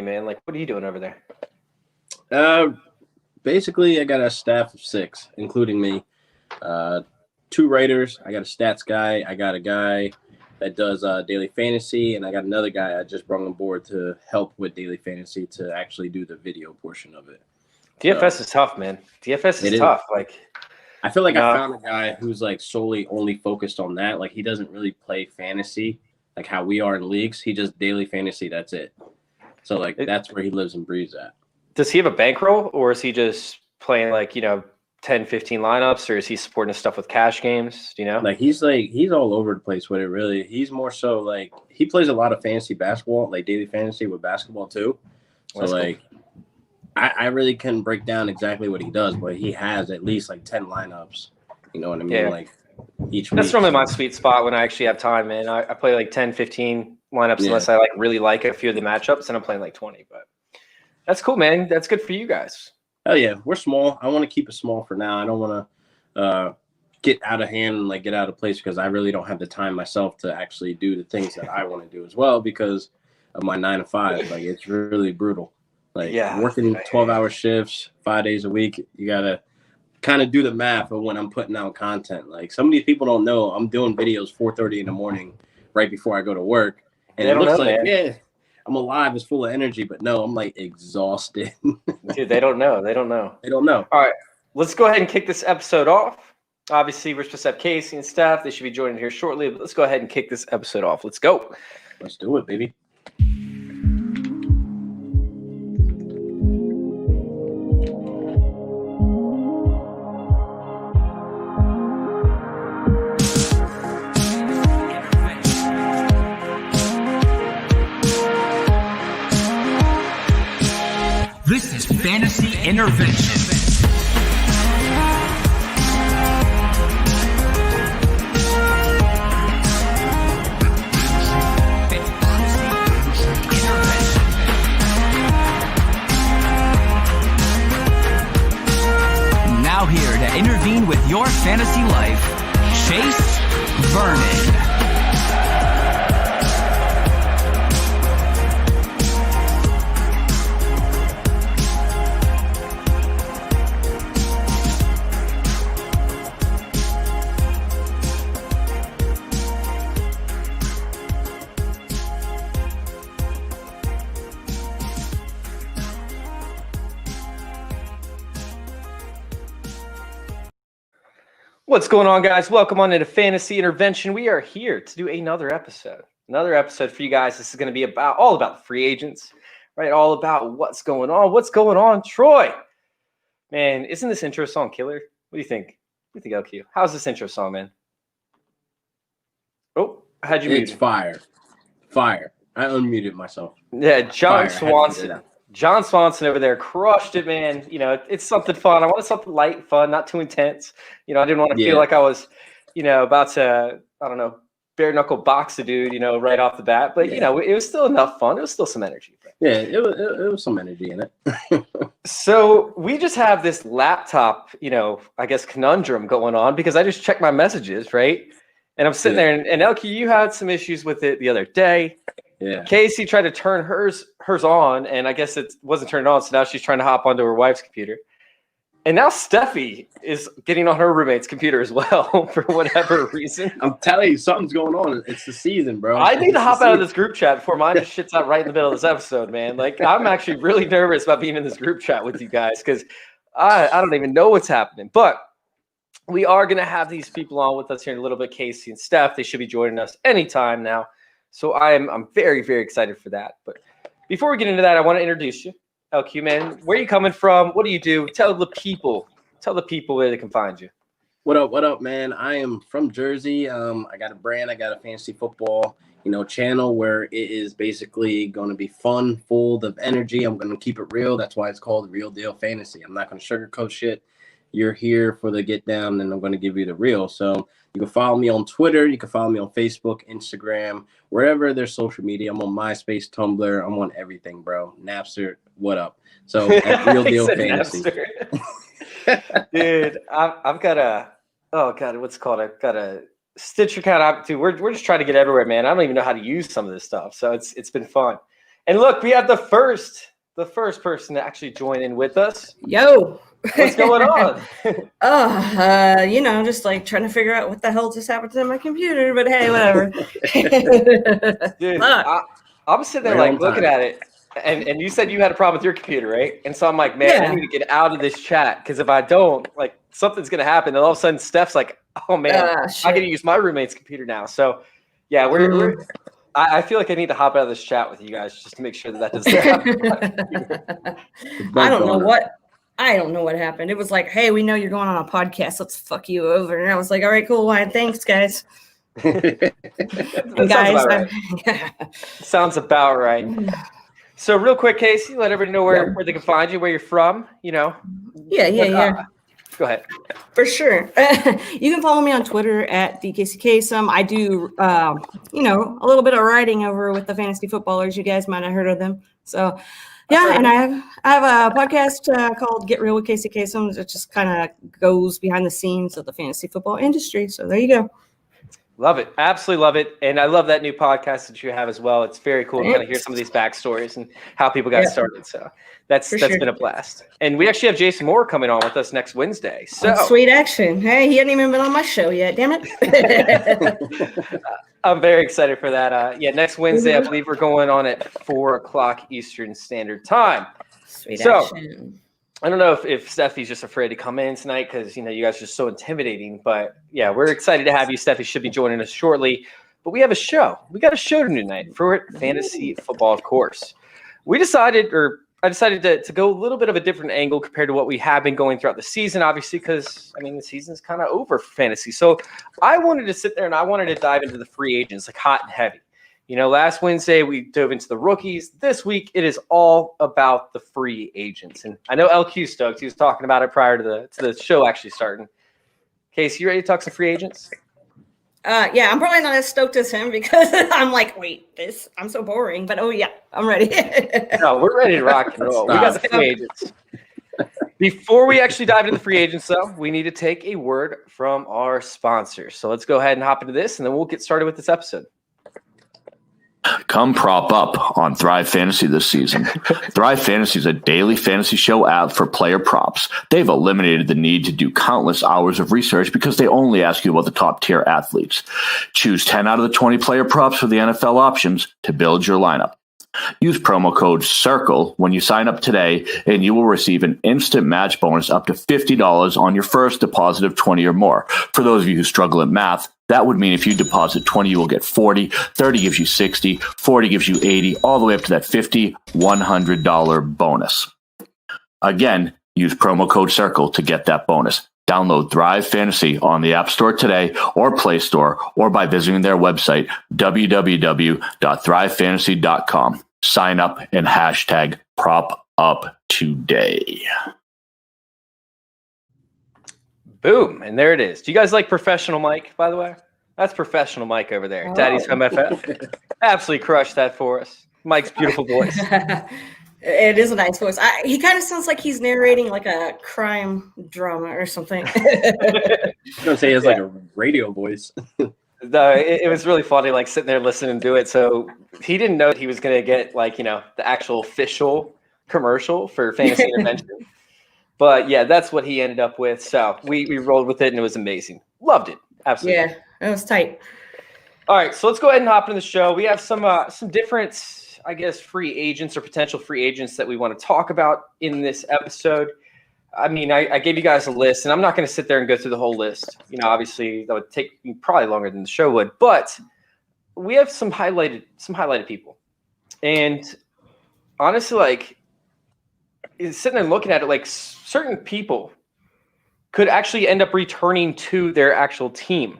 man? Like, what are you doing over there? Basically, I got a staff of 6, including me. 2 writers. I got a stats guy. I got a guy that does daily fantasy, and I got another guy I just brought on board to help with daily fantasy to actually do the video portion of it. DFS is tough, man. DFS is tough. Like, I feel like I found a guy who's like solely only focused on that. Like, he doesn't really play fantasy like how we are in leagues. He just daily fantasy. That's it. So like that's where he lives and breathes at. Does he have a bankroll, or is he just playing like 10, 15 lineups, or is he supporting his stuff with cash games? Do you know? Like he's all over the place with it. Really, he's more so like he plays a lot of fantasy basketball, like daily fantasy with basketball too. So that's like, cool. I really couldn't break down exactly what he does, but he has at least like 10 lineups. You know what I mean? Yeah. Like each week. That's normally my sweet spot when I actually have time, man. I play like 10, 15 lineups unless I like really like a few of the matchups, and I'm playing like 20. But that's cool, man. That's good for you guys. Oh yeah, we're small. I want to keep it small for now. I don't want to get out of hand and like get out of place because I really don't have the time myself to actually do the things that I want to do as well because of my 9 to 5. Like it's really brutal. Like working 12-hour shifts 5 days a week, you gotta kind of do the math of when I'm putting out content. Like some of these people don't know I'm doing videos 4:30 in the morning right before I go to work, and it looks like I'm alive, it's full of energy, but no, I'm like exhausted. Dude, they don't know. They don't know. They don't know. All right, let's go ahead and kick this episode off. Obviously, we're supposed to have Kacey and Steph. They should be joining here shortly, but let's go ahead and kick this episode off. Let's go. Let's do it, baby. This is Fantasy Intervention. Now here to intervene with your fantasy life, Chase Vernon. What's going on, guys? Welcome on into Fantasy Intervention. We are here to do another episode for you guys. This is going to be all about the free agents, right? All about what's going on. What's going on, Troy? Man, isn't this intro song killer? What do you think? What do you think, LQ? How's this intro song, man? Oh, how'd you mute? It's fire. Fire. I unmuted myself. Yeah, John Swanson. John Swanson over there crushed it, man. It's something fun. I wanted something light, fun, not too intense. I didn't want to feel like I was, about to, I don't know, bare knuckle box a dude, right off the bat. But, it was still enough fun. It was still some energy. Yeah, it was some energy in it. So we just have this laptop, I guess conundrum going on because I just checked my messages, right? And I'm sitting there, and LQ, you had some issues with it the other day. Yeah. Kacey tried to turn hers on, and I guess it wasn't turned on, so now she's trying to hop onto her wife's computer. And now Stephie is getting on her roommate's computer as well for whatever reason. I'm telling you, something's going on. It's the season, bro. I need to hop out of this group chat before mine just shits out right in the middle of this episode, man. Like, I'm actually really nervous about being in this group chat with you guys because I don't even know what's happening. But we are going to have these people on with us here in a little bit, Kacey and Steph. They should be joining us anytime now. So I'm very, very excited for that. But before we get into that, I want to introduce you. LQ, man, where are you coming from? What do you do? Tell the people where they can find you. What up, man? I am from Jersey. I got a brand. I got a fantasy football, channel where it is basically going to be fun, full of energy. I'm going to keep it real. That's why it's called Real Deal Fantasy. I'm not going to sugarcoat shit. You're here for the get down, and I'm going to give you the real. So you can follow me on Twitter. You can follow me on Facebook, Instagram, wherever there's social media. I'm on MySpace, Tumblr. I'm on everything, bro. Napster, what up? So at Real Deal Fantasy. Dude, I've got what's it called? I've got a Stitcher account. Dude, we're just trying to get everywhere, man. I don't even know how to use some of this stuff. So it's been fun. And look, we have the first person to actually join in with us. Yo. What's going on? Just like trying to figure out what the hell just happened to my computer, but hey, whatever. Dude, I'm sitting there like looking at it, and you said you had a problem with your computer, right? And so I'm like, man, I need to get out of this chat because if I don't, like, something's gonna happen. And all of a sudden, Steph's like, oh man, I gotta use my roommate's computer now. So yeah, I feel like I need to hop out of this chat with you guys just to make sure that doesn't happen. I don't know what happened. It was like, hey, we know you're going on a podcast. Let's fuck you over. And I was like, all right, cool. Why? Thanks, guys. Sounds about right. So real quick, Kacey, let everybody know where they can find you, where you're from, Yeah. Go ahead. For sure. You can follow me on Twitter at the Kacey Kasem. I do, a little bit of writing over with the fantasy footballers. You guys might have heard of them. So, yeah, and I have a podcast called Get Real with Kacey Kasem. It just kind of goes behind the scenes of the fantasy football industry. So there you go. Love it. Absolutely love it. And I love that new podcast that you have as well. It's very cool to kind of hear some of these backstories and how people got started. So that's been a blast. And we actually have Jason Moore coming on with us next Wednesday. So sweet action. Hey, he hasn't even been on my show yet. Damn it. I'm very excited for that. Next Wednesday, I believe we're going on at 4:00 Eastern Standard Time. Sweet action. I don't know if Stephie's just afraid to come in tonight because, you guys are just so intimidating. But, yeah, we're excited to have you. Stephie should be joining us shortly. But we have a show. We got a show tonight for fantasy football, of course. I decided to go a little bit of a different angle compared to what we have been going throughout the season, obviously, because, the season's kind of over for fantasy. So I wanted to sit there and I wanted to dive into the free agents, like hot and heavy. Last Wednesday we dove into the rookies. This week it is all about the free agents. And I know LQ stoked. He was talking about it prior to the show actually starting. Kacey, you ready to talk some free agents? Yeah, I'm probably not as stoked as him because I'm like, I'm so boring. But I'm ready. No, we're ready to rock and roll. We got the free agents. Before we actually dive into the free agents, though, we need to take a word from our sponsors. So let's go ahead and hop into this, and then we'll get started with this episode. Come prop up on Thrive Fantasy this season. Thrive Fantasy is a daily fantasy show app for player props. They've eliminated the need to do countless hours of research because they only ask you about the top tier athletes. Choose 10 out of the 20 player props for the NFL options to build your lineup. Use promo code CIRCLE when you sign up today, and you will receive an instant match bonus up to $50 on your first deposit of 20 or more. For those of you who struggle at math, that would mean if you deposit 20, you will get 40, 30 gives you 60, 40 gives you 80, all the way up to that $50, $100 bonus. Again, use promo code CIRCLE to get that bonus. Download Thrive Fantasy on the App Store today or Play Store or by visiting their website, www.thrivefantasy.com. Sign up and hashtag prop up today. Boom. And there it is. Do you guys like Professional Mike, by the way? That's Professional Mike over there. Daddy's Home FF. Absolutely crushed that for us. Mike's beautiful voice. It is a nice voice. He kind of sounds like he's narrating like a crime drama or something. I was going to say he has like a radio voice. It was really funny, like sitting there listening to it. So he didn't know he was going to get like, the actual official commercial for Fantasy Intervention. But yeah, that's what he ended up with. So we rolled with it and it was amazing. Loved it. Absolutely. Yeah, it was tight. All right, so let's go ahead and hop into the show. We have some different, I guess, free agents or potential free agents that we want to talk about in this episode. I gave you guys a list, and I'm not going to sit there and go through the whole list. Obviously, that would take me probably longer than the show would. But we have some highlighted people. And honestly, like, sitting there and looking at it, like, certain people could actually end up returning to their actual team,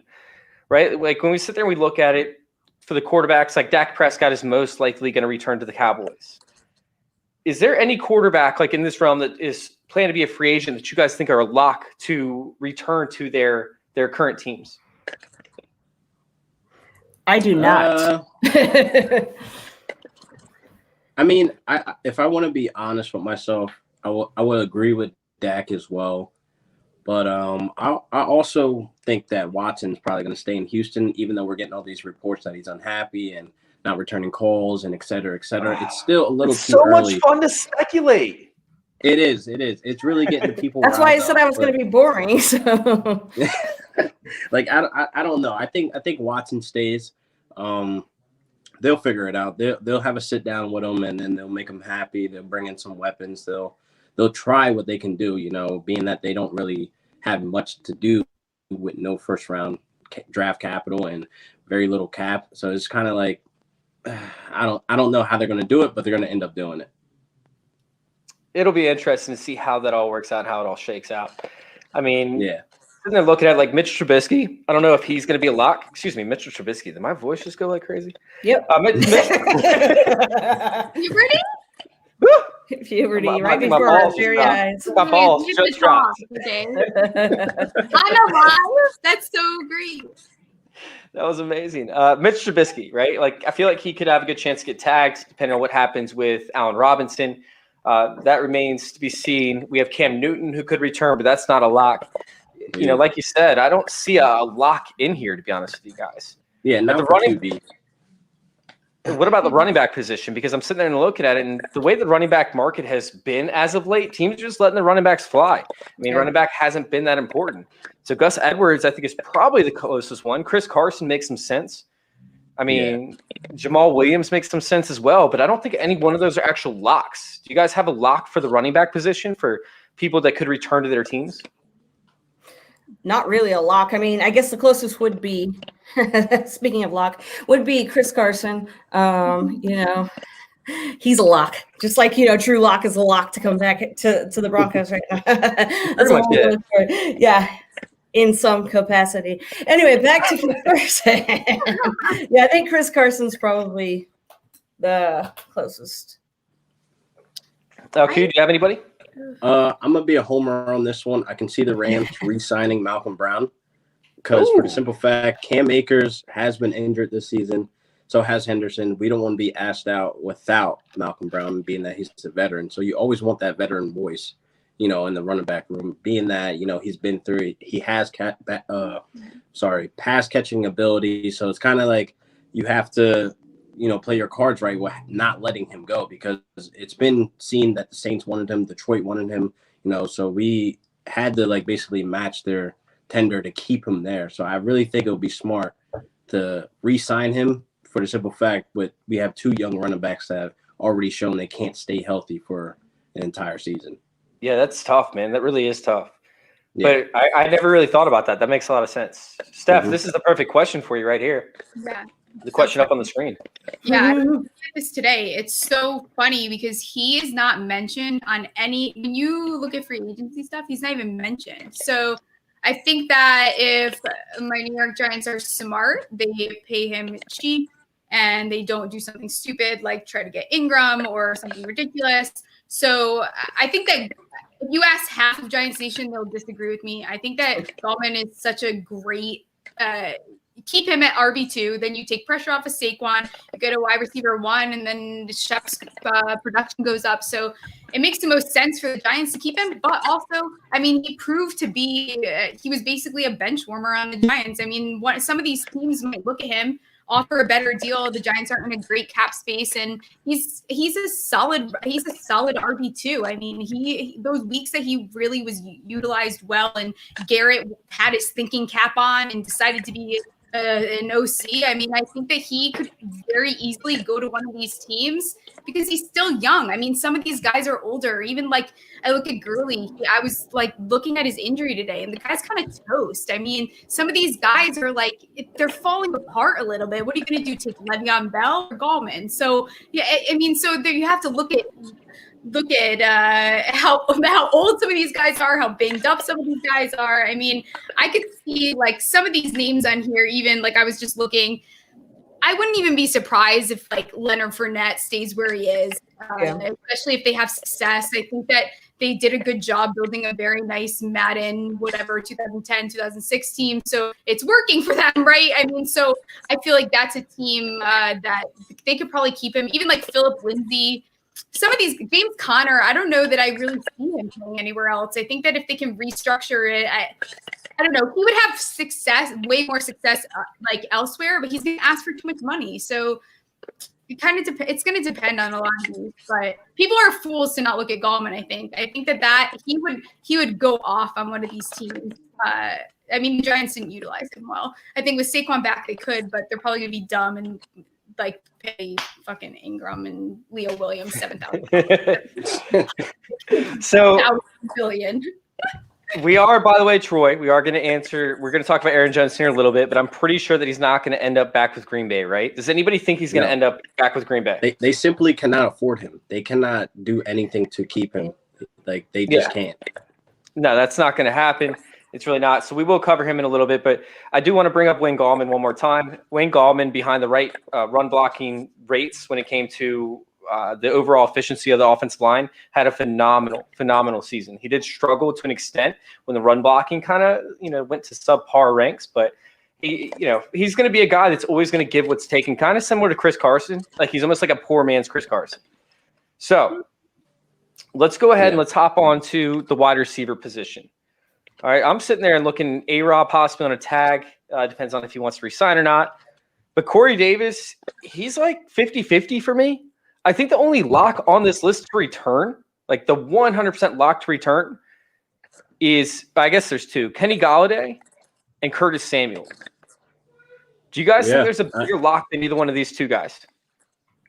right? Like, when we sit there and we look at it, for the quarterbacks, like Dak Prescott is most likely going to return to the Cowboys. Is there any quarterback like in this realm that is planned to be a free agent that you guys think are a lock to return to their current teams? I do not. If I want to be honest with myself, I will agree with Dak as well. But I also think that Watson's probably going to stay in Houston, even though we're getting all these reports that he's unhappy and not returning calls and et cetera, et cetera. It's still a little It's too so early. much fun to speculate. It is. It's really getting the people. That's why I riled said up, I was going to be boring. So like I don't know. I think Watson stays. They'll figure it out. They'll have a sit down with him, and then they'll make him happy. They'll bring in some weapons. They'll try what they can do. You know, being that they don't really have much to do with no first round draft capital and very little cap. So it's kind of like I don't know how they're going to do it, but they're going to end up doing it. It'll be interesting to see how that all works out, how it all shakes out. I mean, Yeah. Sitting there looking at like Mitch Trubisky. I don't know if he's going to be a lock. Excuse me, Mitch Trubisky. Did my voice just go like crazy? yep. Puberty? Puberty, My- right my before our balls very just eyes. My balls You just should dropped. talk, okay? I'm alive. That's so great. That was amazing. Mitch Trubisky, right? Like, I feel like he could have a good chance to get tagged depending on what happens with Allen Robinson. That remains to be seen. We have Cam Newton who could return, but that's not a lock. You know, like you said, I don't see a lock in here, to be honest with you guys. Yeah, not the for running- QB. What about the running back position? Because I'm sitting there and looking at it, and the way the running back market has been as of late, teams are just letting the running backs fly. I mean, running back hasn't been that important. So Gus Edwards, I think, is probably the closest one. Chris Carson makes some sense. I mean, Jamal Williams makes some sense as well, but I don't think any one of those are actual locks. Do you guys have a lock for the running back position for people that could return to their teams? Not really a lock. I mean, I guess the closest would be, speaking of lock, would be Chris Carson. You know, he's a lock, just like, you know, Drew Lock is a lock to come back to the Broncos right now. That's a much, whole other story. Yeah, in some capacity. Anyway, back to Chris Carson. Yeah, I think Chris Carson's probably the closest. Okay, do you have anybody? I'm gonna be a homer on this one. I can see the Rams re-signing Malcolm Brown because, for the simple fact, Cam Akers has been injured this season. So has Henderson. We don't want to be asked out without Malcolm Brown, being that he's a veteran. So you always want that veteran voice, you know, in the running back room. Being that, you know, he's been through it. He has pass catching ability. So it's kind of like you have to, you know, play your cards right with not letting him go, because it's been seen that the Saints wanted him, Detroit wanted him, you know, so we had to like basically match their tender to keep him there. So I really think it would be smart to re-sign him for the simple fact that we have two young running backs that have already shown they can't stay healthy for an entire season. Yeah, that's tough, man. That really is tough. Yeah. But I never really thought about that. That makes a lot of sense. Steph, this is the perfect question for you right here. Yeah. The question up on the screen. Yeah, I did this today. It's so funny because he is not mentioned on any. When you look at free agency stuff, he's not even mentioned. So I think that if my New York Giants are smart, they pay him cheap and they don't do something stupid like try to get Ingram or something ridiculous. So I think that if you ask half of Giants Nation, they'll disagree with me. I think that Gallman is such a great. Keep him at RB2, then you take pressure off of Saquon, you get a wide receiver 1, and then the Shep's production goes up. So it makes the most sense for the Giants to keep him. But also, I mean, he proved to be he was basically a bench warmer on the Giants. I mean, some of these teams might look at him, offer a better deal. The Giants aren't in a great cap space, and he's a solid RB2. I mean, those weeks that he really was utilized well, and Garrett had his thinking cap on and decided to be an OC. I mean, I think that he could very easily go to one of these teams because he's still young. I mean, some of these guys are older. Even like I look at Gurley, I was like looking at his injury today, and the guy's kind of toast. I mean, some of these guys are like they're falling apart a little bit. What are you going to do? Take Le'Veon Bell or Gallman? So yeah, I mean, so there you have to look at how old some of these guys are, how banged up some of these guys are. I mean, I could see like some of these names on here, even like I was just looking, I wouldn't even be surprised if like Leonard Fournette stays where he is, especially if they have success. I think that they did a good job building a very nice Madden, 2010, 2006 team. So it's working for them, right? I mean, so I feel like that's a team that they could probably keep him. Even like Phillip Lindsay, some of these James Conner, I don't know that I really see him playing anywhere else. I think that if they can restructure it, I don't know, he would have success, way more success like elsewhere, but he's going to ask for too much money. So it's going to depend on a lot of these, but people are fools to not look at Gallman. I think that he would go off on one of these teams. I mean, the Giants didn't utilize him well. I think with Saquon back, they could, but they're probably going to be dumb and like pay fucking Ingram and Leo Williams $7,000. So billion. We are, by the way, Troy, we're going to talk about Aaron Jones here in a little bit, but I'm pretty sure that he's not going to end up back with Green Bay, right? Does anybody think he's going to end up back with Green Bay? They simply cannot afford him. They cannot do anything to keep him. Like, they just can't. No, that's not going to happen. It's really not. So we will cover him in a little bit, but I do want to bring up Wayne Gallman one more time. Wayne Gallman behind the right run blocking rates when it came to the overall efficiency of the offensive line had a phenomenal season. He did struggle to an extent when the run blocking kind of, went to subpar ranks, but he's going to be a guy that's always going to give what's taken, kind of similar to Chris Carson. Like he's almost like a poor man's Chris Carson. So let's go ahead and let's hop on to the wide receiver position. All right. I'm sitting there and looking A-Rob possibly on a tag. Depends on if he wants to resign or not. But Corey Davis, he's like 50-50 for me. I think the only lock on this list to return, like the 100% lock to return, is, I guess there's two, Kenny Golladay and Curtis Samuel. Do you guys think there's a bigger lock than either one of these two guys?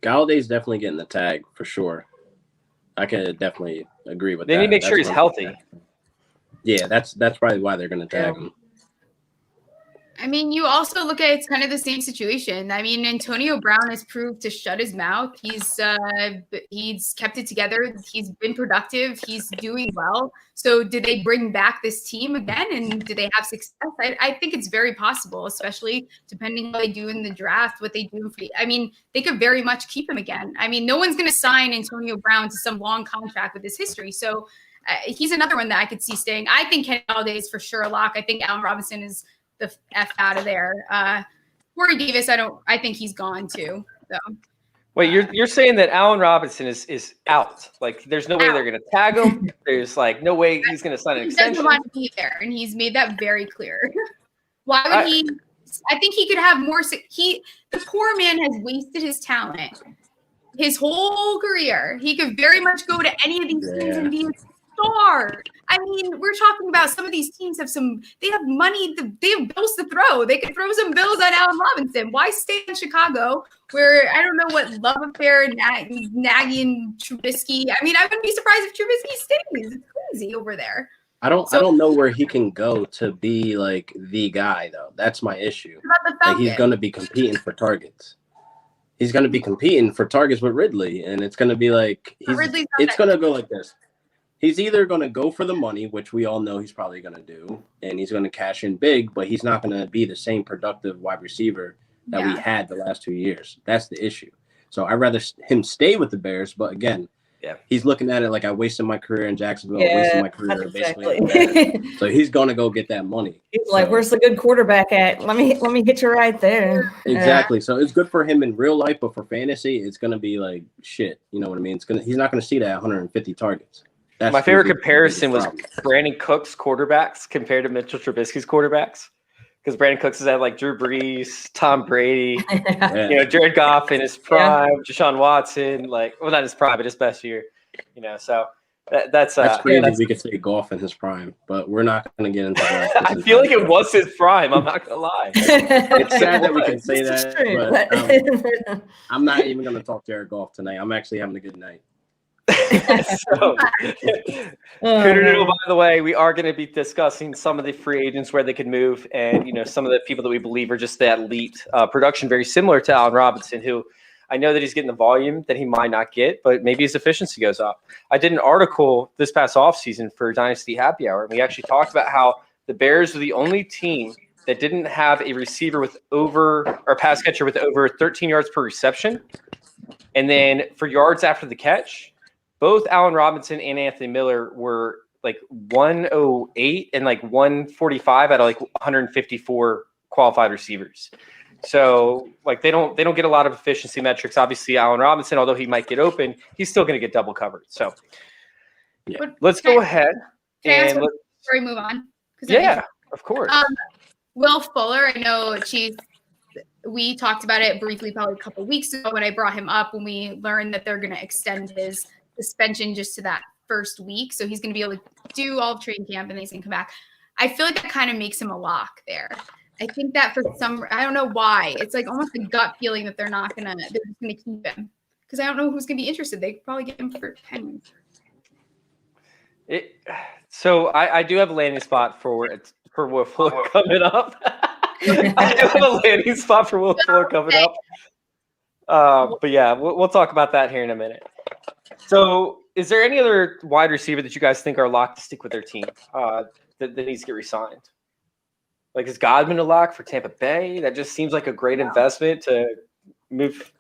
Galladay's definitely getting the tag for sure. I can definitely agree with that. They need to make sure he's healthy. Yeah, that's probably why they're going to tag him. I mean, you also look at it's kind of the same situation. I mean, Antonio Brown has proved to shut his mouth. He's kept it together. He's been productive. He's doing well. So did they bring back this team again? And do they have success? I think it's very possible, especially depending on what they do in the draft, what they do. I mean, they could very much keep him again. I mean, no one's going to sign Antonio Brown to some long contract with his history. So he's another one that I could see staying. I think Kenny Golladay is for sure a lock. I think Allen Robinson is the F out of there. Corey Davis, I think he's gone too. So. Wait, you're saying that Allen Robinson is out? Like, there's no way they're going to tag him. There's like no way he's going to sign an extension. He doesn't want to be there, and he's made that very clear. Why would he? I think he could have more. The poor man has wasted his talent his whole career. He could very much go to any of these teams and be a star. I mean, we're talking about some of these teams they have money, they have bills to throw. They could throw some bills at Allen Robinson. Why stay in Chicago where I don't know what love affair, Nagy and Trubisky. I mean, I wouldn't be surprised if Trubisky stays. It's crazy over there. I don't know where he can go to be like the guy though. That's my issue. Like, he's going to be competing for targets. He's going to be competing for targets with Ridley, and it's going to be like it's going to go like this. He's either going to go for the money, which we all know he's probably going to do, and he's going to cash in big, but he's not going to be the same productive wide receiver that we had the last 2 years. That's the issue. So I'd rather him stay with the Bears, but again, he's looking at it like I wasted my career in Jacksonville, wasted my career basically. So he's going to go get that money. He's like, where's the good quarterback at? Let me get you right there. Exactly. So it's good for him in real life, but for fantasy, it's going to be like shit. You know what I mean? He's not going to see that 150 targets. My favorite comparison was Brandon Cooks' quarterbacks compared to Mitchell Trubisky's quarterbacks. Because Brandon Cooks has had like Drew Brees, Tom Brady, Jared Goff in his prime, Deshaun Watson, not his prime, but his best year. So that's crazy. We could say Goff in his prime, but we're not going to get into that. I feel like it was his prime. I'm not going to lie. It's sad that we can say that, but I'm not even going to talk Jared Goff tonight. I'm actually having a good night. So, Cooterdoodle, by the way, we are going to be discussing some of the free agents where they could move, and some of the people that we believe are just that elite production, very similar to Allen Robinson, who I know that he's getting the volume that he might not get, but maybe his efficiency goes up. I did an article this past offseason for Dynasty Happy Hour, and we actually talked about how the Bears were the only team that didn't have a receiver with pass catcher with over 13 yards per reception, and then for yards after the catch. Both Allen Robinson and Anthony Miller were like 108 and like 145 out of like 154 qualified receivers. So like they don't get a lot of efficiency metrics. Obviously, Allen Robinson, although he might get open, he's still going to get double covered. So let's go ahead and before we move on. Yeah, of course. Will Fuller, I know Chief we talked about it briefly probably a couple of weeks ago when I brought him up, when we learned that they're going to extend his suspension just to that first week. So he's going to be able to do all of training camp and then he's going to come back. I feel like that kind of makes him a lock there. I think that for some, I don't know why. It's like almost a gut feeling that they're just going to keep him. Because I don't know who's going to be interested. They could probably get him for pennies. So I do have a landing spot for Will Fuller coming up. I do have a landing spot for Will Fuller coming up. But yeah, we'll talk about that here in a minute. So is there any other wide receiver that you guys think are locked to stick with their team that needs to get re-signed? Like, is Godwin a lock for Tampa Bay? That just seems like a great investment to move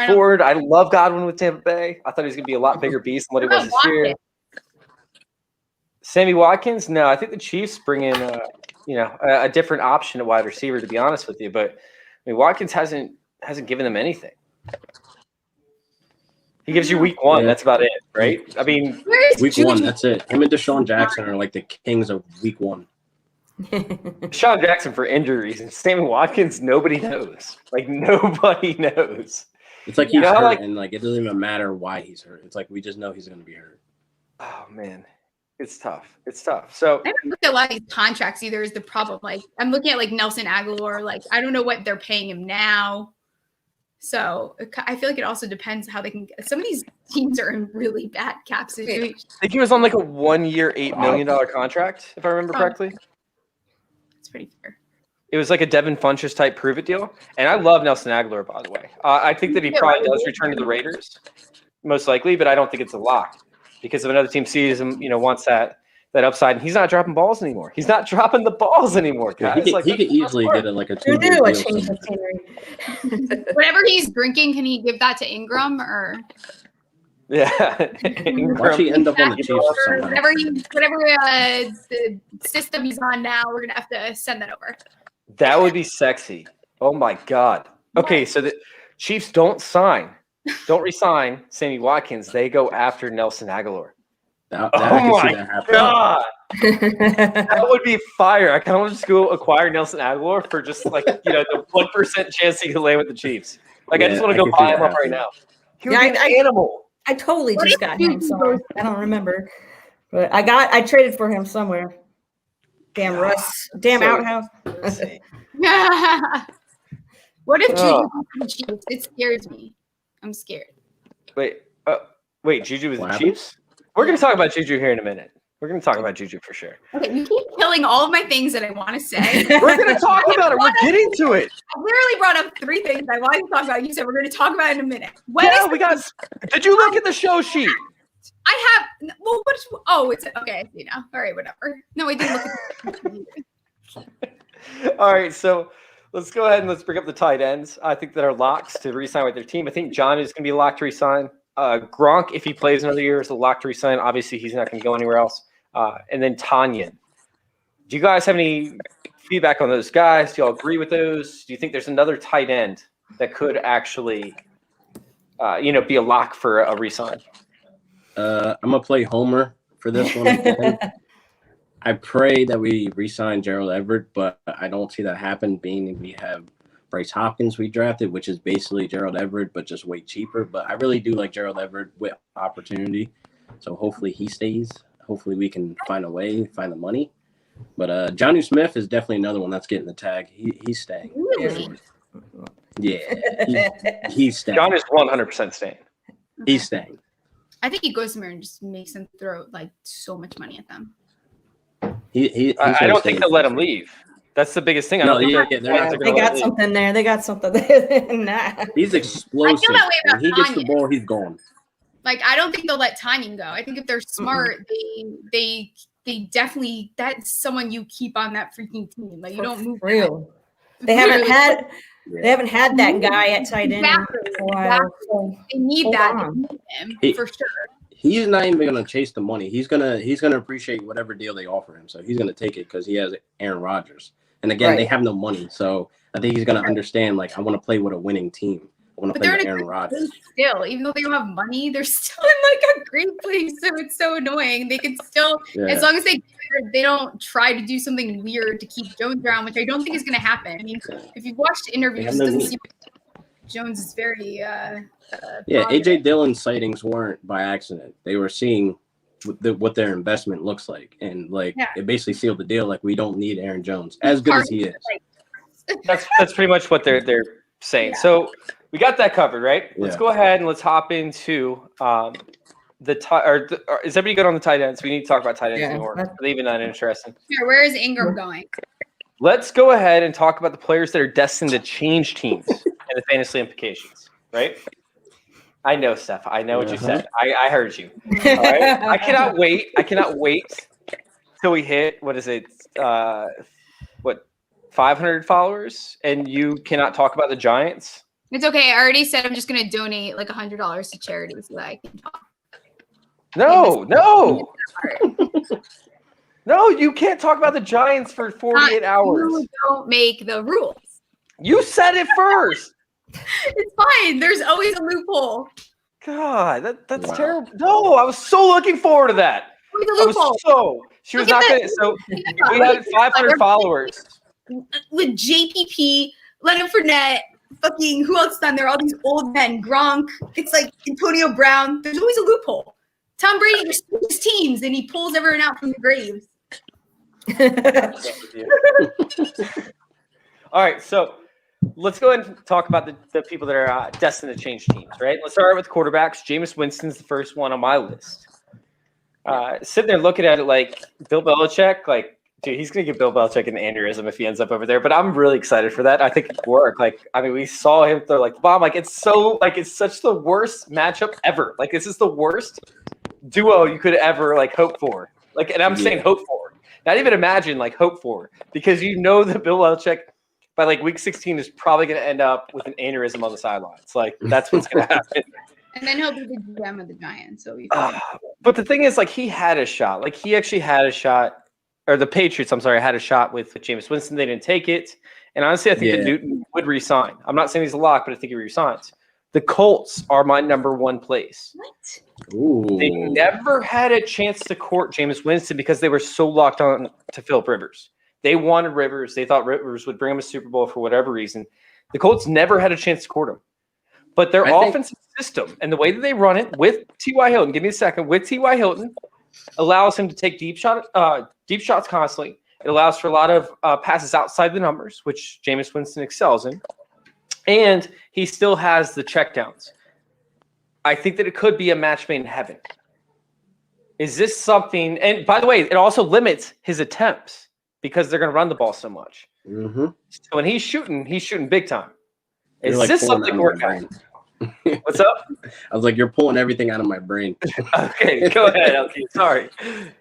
forward. I love Godwin with Tampa Bay. I thought he was going to be a lot bigger beast than what he was this year. Sammy Watkins? No, I think the Chiefs bring in a different option at wide receiver, to be honest with you. But I mean, Watkins hasn't given them anything. He gives you week 1. Yeah. That's about it, right? I mean, week 1. That's it. Him and Deshaun Jackson are like the kings of week 1. Deshaun Jackson for injuries and Sammy Watkins, nobody knows. Like, nobody knows. It's like he's hurt, and like it doesn't even matter why he's hurt. It's like we just know he's going to be hurt. Oh man, it's tough. So I haven't looked at a lot of these contracts either. Is the problem? Like, I'm looking at like Nelson Aguilar. Like, I don't know what they're paying him now. So I feel like it also depends how they can. Some of these teams are in really bad cap situations. I think he was on like a 1-year, $8 million contract, if I remember correctly. That's pretty fair. It was like a Devin Funchess type prove it deal. And I love Nelson Aguilar, by the way. I think that he probably does return to the Raiders, most likely, but I don't think it's a lock because if another team sees him, wants that upside, and he's not dropping balls anymore. He's not dropping the balls anymore, guys. He could easily get a 2-year deal. Whatever he's drinking, can he give that to Ingram or? Yeah. Watch he end up on the Chiefs. Whatever the system he's on now, we're gonna have to send that over. That would be sexy. Oh my God. Okay, so the Chiefs don't resign Sammy Watkins. They go after Nelson Aguilar. Oh my God. That would be fire. I kind of want to just go acquire Nelson Aguilar for just like, the 1% chance he can land with the Chiefs. Like, I just want to go buy him up right now. He would be an animal. I totally just got him, so I don't remember. But I traded for him somewhere. Damn Russ. Damn outhouse. What if Juju goes to the Chiefs? It scares me. I'm scared. Wait, Juju was the Chiefs? We're going to talk about Juju here in a minute. We're going to talk about Juju for sure. Okay, you keep killing all of my things that I want to say. We're going to talk about it. We're getting to it. I literally brought up 3 things I wanted to talk about. You said we're going to talk about it in a minute. Did you look at the show sheet? I have. Well, it's okay. I see now. All right, whatever. No, I didn't look at the All right, so let's go ahead and let's bring up the tight ends. I think that are locks to re-sign with their team. I think John is going to be locked to re-sign. Gronk, if he plays another year, is a lock to re-sign. Obviously, he's not going to go anywhere else. And then Tanyan. Do you guys have any feedback on those guys? Do y'all agree with those? Do you think there's another tight end that could actually, be a lock for a re-sign? I'm going to play Homer for this one. I pray that we re-sign Gerald Everett, but I don't see that happen, being we have Bryce Hopkins we drafted, which is basically Gerald Everett, but just way cheaper. But I really do like Gerald Everett with opportunity. So hopefully he stays. Hopefully we can find a way, find the money. But Jonnu Smith is definitely another one that's getting the tag. He's staying. Really? Yeah, he's staying. John is 100% staying. He's staying. I think he goes somewhere and just makes them throw like so much money at them. I don't think they'll let him leave. That's the biggest thing. They got something there. They got something there. He's explosive. I feel that way about when he gets the ball, he's gone. Like, I don't think they'll let Tanyan go. I think if they're smart, they definitely, that's someone you keep on that freaking team. Like, you don't move. Real. They haven't had that guy at tight end for a while. So they need that for sure. He's not even going to chase the money. He's gonna appreciate whatever deal they offer him. So he's going to take it because he has Aaron Rodgers. And again, they have no money. So I think he's going to understand, like, I want to play with a winning team. want to But play they're with in a Aaron great Rodgers. place still, even though they don't have money, they're still in like a great place. So it's so annoying. They can still, as long as they don't try to do something weird to keep Jones around, which I don't think is going to happen. I mean, if you've watched interviews, it doesn't seem Jones is very AJ Dillon's sightings weren't by accident. They were seeing what their investment looks like, and it basically sealed the deal. Like, we don't need Aaron Jones, as good as he is. That's pretty much what they're saying. So we got that covered, right? Let's go ahead and let's hop into is everybody good on the tight ends? We need to talk about tight ends more. Are they even that interesting? Sure, where is Ingram going? Let's go ahead and talk about the players that are destined to change teams and the fantasy implications, right? I know, Steph. I know what you said. I heard you. All right? I cannot wait. Till we hit, what is it? 500 followers, and you cannot talk about the Giants? It's okay. I already said I'm just going to donate like $100 to charity so that I can talk. No, you can't talk about the Giants for 48 hours. You don't make the rules. You said it first. It's fine. There's always a loophole. God, that's terrible. No, I was so looking forward to that. She was not going to. So we had 500 followers. With JPP, Leonard Fournette, fucking who else done there? All these old men, Gronk. It's like Antonio Brown. There's always a loophole. Tom Brady just switches teams and he pulls everyone out from the graves. All right, so let's go ahead and talk about the people that are destined to change teams, right? Let's start with quarterbacks. Jameis Winston's the first one on my list. Sitting there looking at it like Bill Belichick, like, dude, he's going to give Bill Belichick an aneurysm if he ends up over there. But I'm really excited for that. I think it could work. Like, I mean, we saw him throw like the bomb. Like, it's such the worst matchup ever. Like, this is the worst duo you could ever like hope for. Like, and I'm saying hope for, not even imagine, like hope for, because you know that Bill Belichick by like week 16 is probably going to end up with an aneurysm on the sidelines. Like, that's what's going to happen. And then he'll be the GM of the Giants. So but the thing is, like, he had a shot. Like, he actually had a shot. Or the Patriots, I'm sorry, had a shot with Jameis Winston. They didn't take it. And honestly, I think that Newton would resign. I'm not saying he's a lock, but I think he resigns. The Colts are my number one place. What? Ooh. They never had a chance to court Jameis Winston because they were so locked on to Phillip Rivers. They wanted Rivers. They thought Rivers would bring him a Super Bowl for whatever reason. The Colts never had a chance to court him. But their offensive system and the way that they run it with T.Y. Hilton, give me a second, with T.Y. Hilton, allows him to take deep shots constantly. It allows for a lot of passes outside the numbers, which Jameis Winston excels in. And he still has the checkdowns. I think that it could be a match made in heaven. Is this something? And by the way, it also limits his attempts because they're going to run the ball so much. Mm-hmm. So when he's shooting big time. Is this something work out? What's up? I was like, you're pulling everything out of my brain. Okay, go ahead, LQ. Sorry.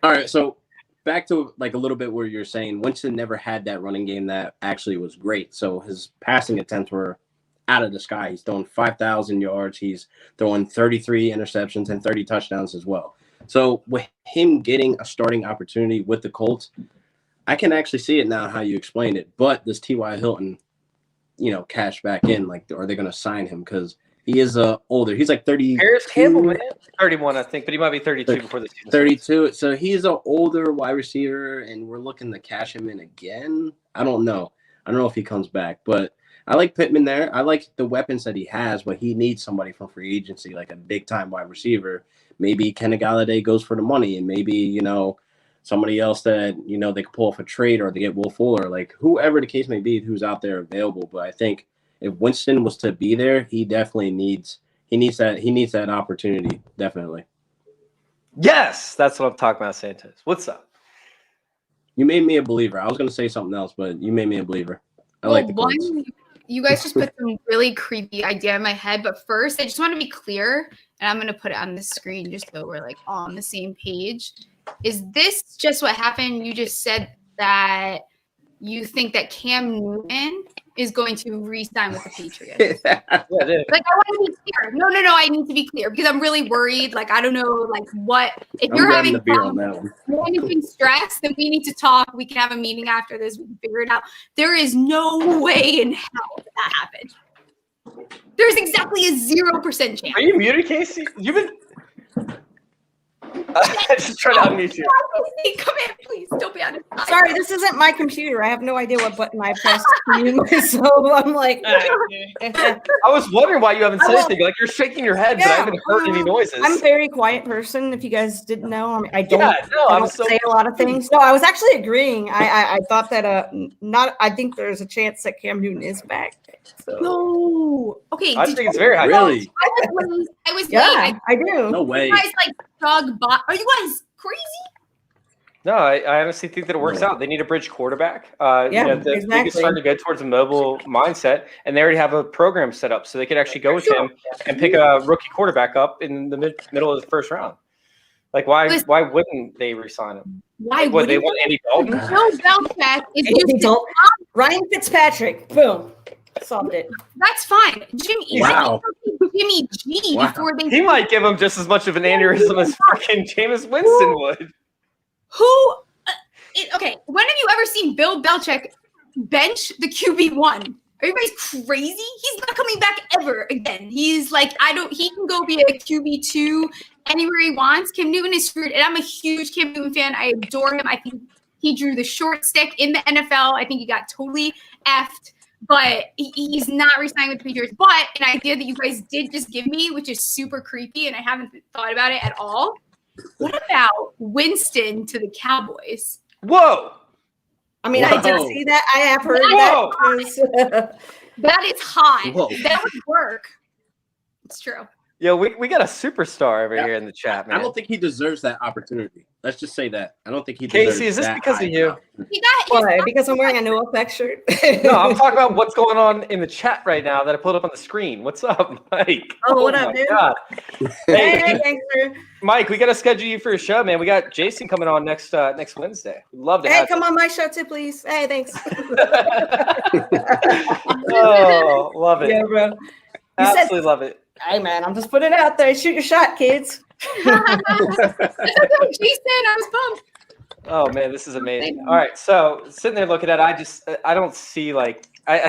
All right, so back to like a little bit where you're saying Winston never had that running game that actually was great. So his passing attempts were out of the sky. He's throwing 5,000 yards. He's throwing 33 interceptions and 30 touchdowns as well. So with him getting a starting opportunity with the Colts, I can actually see it now how you explained it. But does T.Y. Hilton, cash back in? Like, are they going to sign him? Because he is older. He's like 30. Harris Campbell, man. 31, I think, but he might be 32 before the season. 32. So he's an older wide receiver, and we're looking to cash him in again. I don't know. I don't know if he comes back, but I like Pittman there. I like the weapons that he has, but he needs somebody from free agency, like a big-time wide receiver. Maybe Kenny Galladay goes for the money, and maybe, somebody else that, they could pull off a trade, or they get Will Fuller, like whoever the case may be who's out there available. But I think if Winston was to be there, he definitely needs that opportunity. Definitely. Yes, that's what I'm talking about, Santos. What's up? You made me a believer. I was going to say something else, but you made me a believer. I like the Colts. You guys just put some really creepy idea in my head. But first, I just want to be clear, and I'm going to put it on the screen just so we're like all on the same page. Is this just what happened? You just said that you think that Cam Newton is going to re-sign with the Patriots. Yeah, I want to be clear. No. I need to be clear because I'm really worried. Like, I don't know, like what if you're having managing stress, then we need to talk. We can have a meeting after this. We can figure it out. There is no way in hell that happened. There's exactly a 0% chance. Are you muted, Casey? You've been. Just trying to unmute you. Come in, please. Don't be honest. Sorry, this isn't my computer. I have no idea what button I pressed. So I'm like, I was wondering why you haven't said anything. Like you're shaking your head, but I haven't heard any noises. I'm a very quiet person. If you guys didn't know, I mean, I don't. Yeah, no, I don't say a lot of things. No, I was actually agreeing. I thought that I think there's a chance that Cam Newton is back. So. No. Okay. I think it's very high. Really? I was Yeah, late. I do. No way. You guys like dog bot. Are you guys crazy? No, I honestly think that it works out. They need a bridge quarterback. Yeah, The league is exactly. starting to go towards a mobile mindset, and they already have a program set up, so they could actually go with him and pick a rookie quarterback up in the middle of the first round. Like, why wouldn't they re-sign him? Why Would they wouldn't want Andy Dalton? Bill Belichick is Andy used Dalton. Ryan Fitzpatrick. Boom. Solved it. That's fine. Jimmy G Wow. before they He might give him just as much of an aneurysm as fucking Jameis Winston would. Who? Okay, when have you ever seen Bill Belichick bench the QB1? Are you guys crazy? He's not coming back ever again. He's like, he can go be a QB2 anywhere he wants. Cam Newton is screwed, and I'm a huge Cam Newton fan. I adore him. I think he drew the short stick in the NFL. I think he got totally effed, but he's not re-signing with the Patriots. But an idea that you guys did just give me, which is super creepy, and I haven't thought about it at all. What about Winston to the Cowboys? Whoa! I mean, I did see that. I have heard that. That is hot. Whoa. That would work. It's true. Yo, we got a superstar over here in the chat, man. I don't think he deserves that opportunity. Let's just say that. I don't think he deserves Casey, is this that because high of you? He got Why? Because I'm wearing a no effect shirt. No, I'm talking about what's going on in the chat right now that I pulled up on the screen. What's up, Mike? Oh, what up, my dude? God. Hey, gangster. Mike, we got to schedule you for a show, man. We got Jason coming on next Wednesday. We'd love to Hey, have come you. on my show too, please. Hey, thanks. Oh, love it. Yeah, bro. You Absolutely love it. Hey, man, I'm just putting it out there. Shoot your shot, kids. Jason, I was pumped. Oh man, this is amazing. All right, so sitting there looking at it, I don't see I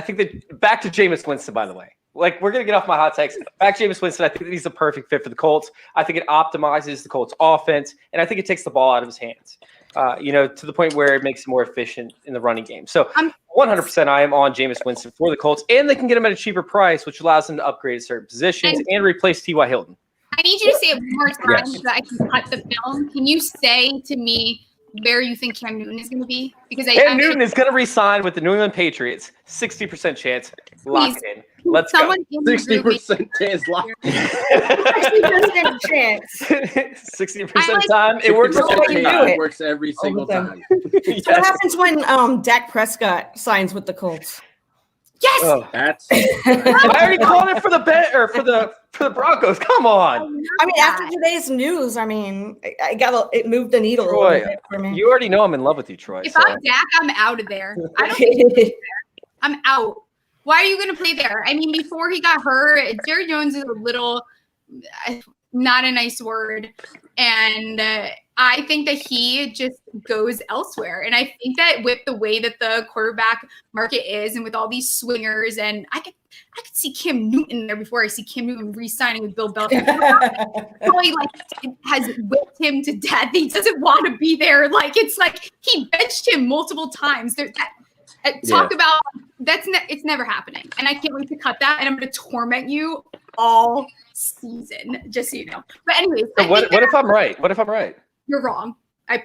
think that back to Jameis Winston, by the way. Like, we're gonna get off my hot takes. Back to Jameis Winston, I think that he's the perfect fit for the Colts. I think it optimizes the Colts offense, and I think it takes the ball out of his hands. To the point where it makes him more efficient in the running game. So 100% I am on Jameis Winston for the Colts, and they can get him at a cheaper price, which allows them to upgrade at certain positions and replace T.Y. Hilton. I need you to say it one more time Yes. so that I can cut the film. Can you say to me where you think Cam Newton is going to be? Because Cam Newton is going to re-sign with the New England Patriots. 60% chance. Lock it in. Let's go. 60% chance lock. 60% chance. 60% of the time, it works. 60% all you do it. works every single time. Yes. What happens when Dak Prescott signs with the Colts? Yes. Oh. That's I already called it for the bet or for the Broncos. Come on. I mean, after today's news, I mean, it moved the needle a Troy, little bit for me. You already know I'm in love with you, Troy. If so. I'm Dak, I'm out of there. I don't think he's there. I'm out. Why are you going to play there? I mean, before he got hurt, Jerry Jones is a little not a nice word. And I think that he just goes elsewhere. And I think that with the way that the quarterback market is and with all these swingers, and I could see Cam Newton there before I see Cam Newton re-signing with Bill Belichick. Probably has whipped him to death. He doesn't want to be there. Like, it's like he benched him multiple times. Talk about it's never happening, and I can't wait to cut that. And I'm going to torment you all season, just so you know. But anyways, So what if I'm right? What if I'm right? You're wrong. I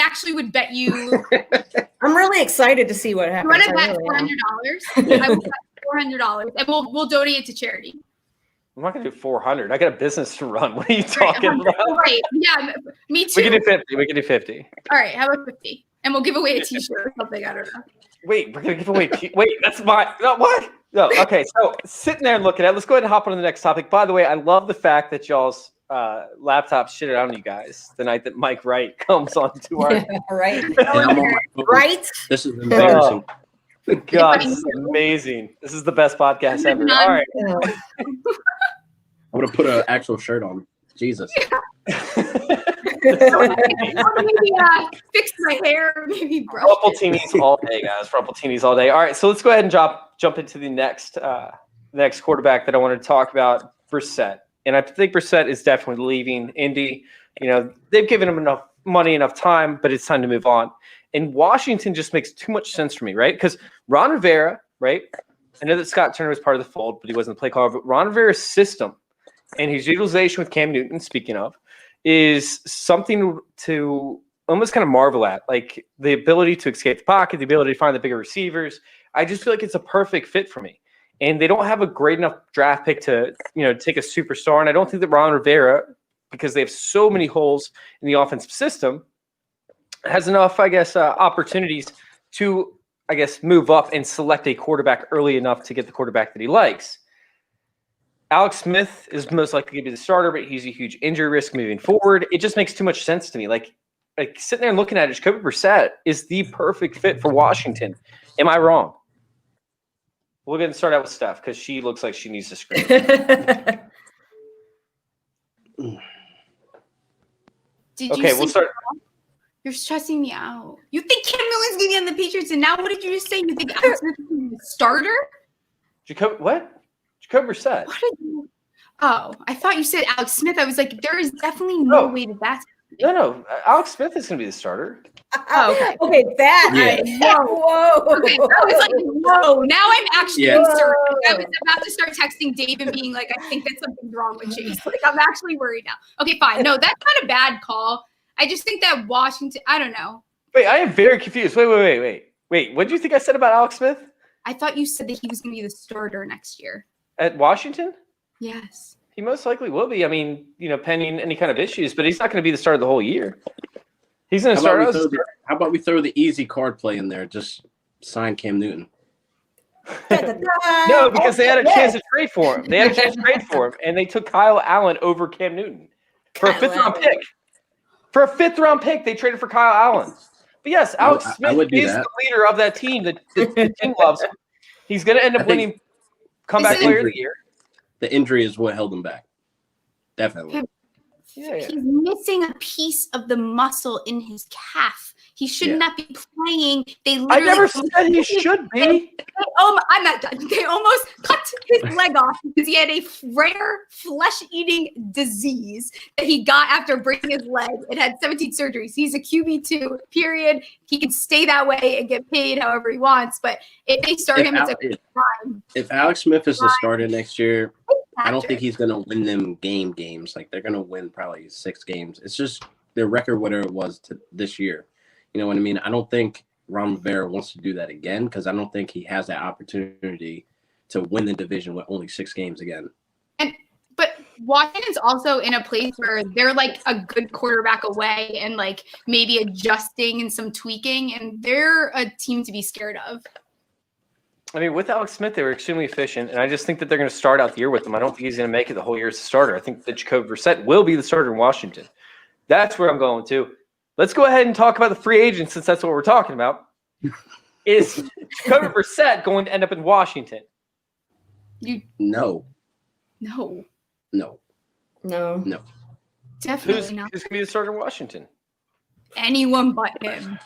actually would bet you. I'm really excited to see what happens. You want to I bet really am. $400? I will bet $400, and we'll donate it to charity. I'm not gonna do 400. I got a business to run. What are you talking about? Right? Yeah, me too. We can do 50. We can do 50. All right, how about 50? And we'll give away a T-shirt or something. I don't know. Wait, we're gonna give away. Wait, that's my. No, what? No. Okay, so sitting there and looking at it, let's go ahead and hop on to the next topic. By the way, I love the fact that y'all's laptop shitted on you guys the night that Mike Wright comes on to our. Right? Yeah, I'm on my phone. Right? This is embarrassing. God, this is amazing. This is the best podcast ever. All right. I would have put an actual shirt on. Jesus. Maybe fix my hair, maybe brush it. Rumpeltinis all day, guys. Rumpeltinis all day. All right, so let's go ahead and jump into the next next quarterback that I wanted to talk about, Brissett. And I think Brissett is definitely leaving Indy. They've given him enough money, enough time, but it's time to move on. And Washington just makes too much sense for me, right? Because Ron Rivera, right? I know that Scott Turner was part of the fold, but he wasn't the play caller. But Ron Rivera's system and his utilization with Cam Newton, speaking of, is something to almost kind of marvel at. Like the ability to escape the pocket, the ability to find the bigger receivers. I just feel like it's a perfect fit for me. And they don't have a great enough draft pick to, take a superstar. And I don't think that Ron Rivera, because they have so many holes in the offensive system, has enough, opportunities to, move up and select a quarterback early enough to get the quarterback that he likes. Alex Smith is most likely to be the starter, but he's a huge injury risk moving forward. It just makes too much sense to me. Like sitting there and looking at it, Jacoby Brissett is the perfect fit for Washington. Am I wrong? We're going to start out with Steph because she looks like she needs to scream. We'll start. You're stressing me out. You think Cam Newton's going to be on the Patriots, and now what did you just say? You think Alex Smith is going to be the starter? Jacoby Brissett. What did you? Oh, I thought you said Alex Smith. I was like, there is definitely no way that's No. Alex Smith is going to be the starter. Oh, okay. Okay, that. Yeah. Whoa. Okay, I was like, whoa. Now I'm actually concerned. I was about to start texting Dave and being like, I think that something's wrong with Chase. Like, I'm actually worried now. Okay, fine. No, that's not a bad call. I just think that Washington, I don't know. Wait, I am very confused. Wait. What did you think I said about Alex Smith? I thought you said that he was going to be the starter next year. At Washington? Yes. He most likely will be. I mean, pending any kind of issues, but he's not going to be the starter the whole year. He's going to start. How about we throw the easy card play in there? Just sign Cam Newton. No, because they had a chance to trade for him. And they took Kyle Allen over Cam Newton for a fifth-round pick. For a fifth-round pick, they traded for Kyle Allen. But yes, Alex Smith is the leader of that team that the team loves him. He's going to end up winning comeback player of the year. The injury is what held him back. Definitely. Yeah. He's missing a piece of the muscle in his calf. He should not be playing. I never said he should be. I'm not done. They almost cut his leg off because he had a rare flesh-eating disease that he got after breaking his leg. It had 17 surgeries. He's a QB2, period. He can stay that way and get paid however he wants. But if they start him, it's a good time. If Alex Smith is the starter next year, I don't think he's going to win them games. Like, they're going to win probably 6 games. It's just their record, whatever it was this year. You know what I mean? I don't think Ron Rivera wants to do that again because I don't think he has that opportunity to win the division with only 6 games again. But Washington's also in a place where they're like a good quarterback away and like maybe adjusting and some tweaking, and they're a team to be scared of. I mean, with Alex Smith, they were extremely efficient, and I just think that they're going to start out the year with him. I don't think he's going to make it the whole year as a starter. I think that Jacoby Brissett will be the starter in Washington. That's where I'm going to. Let's go ahead and talk about the free agent since that's what we're talking about. Is Jacoby Brissett going to end up in Washington? No. Definitely not. Who's going to be the starter in Washington? Anyone but him.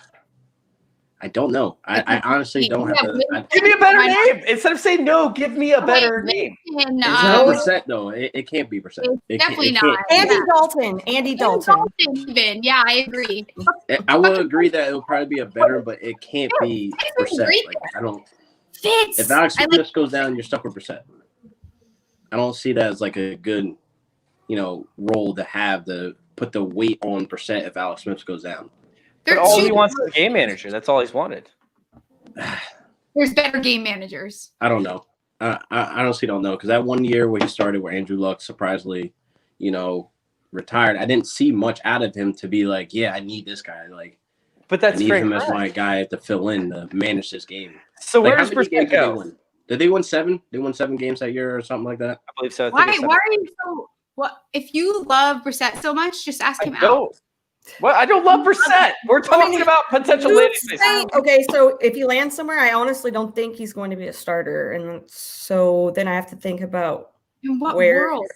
I don't know. I honestly don't have to. Give me a better name. Instead of saying no, give me a better name. It's not Brissett, though. It can't be Brissett. Definitely not. Andy Dalton. Even. Yeah, I agree. I will agree that it will probably be a better, but it can't be Brissett. Like, I don't. Fitz. If Alex Smith goes down, you're stuck with Brissett. I don't see that as like a good, role to have to put the weight on Brissett if Alex Smith goes down. But all he wants is a game manager. That's all he's wanted. There's better game managers. I don't know. I honestly don't know because that one year where he started, where Andrew Luck surprisingly, retired, I didn't see much out of him to be like, yeah, I need this guy. Like, but that's I need him as my guy to fill in to manage this game. So where does Brissett go? Did they win 7? They won 7 games that year or something like that. I believe so. Why are you so? What if you love Brissett so much? Just ask him out. Well, I don't love Brissett. We're talking about potential landing places. Okay, so if he lands somewhere, I honestly don't think he's going to be a starter, and so then I have to think about in what world.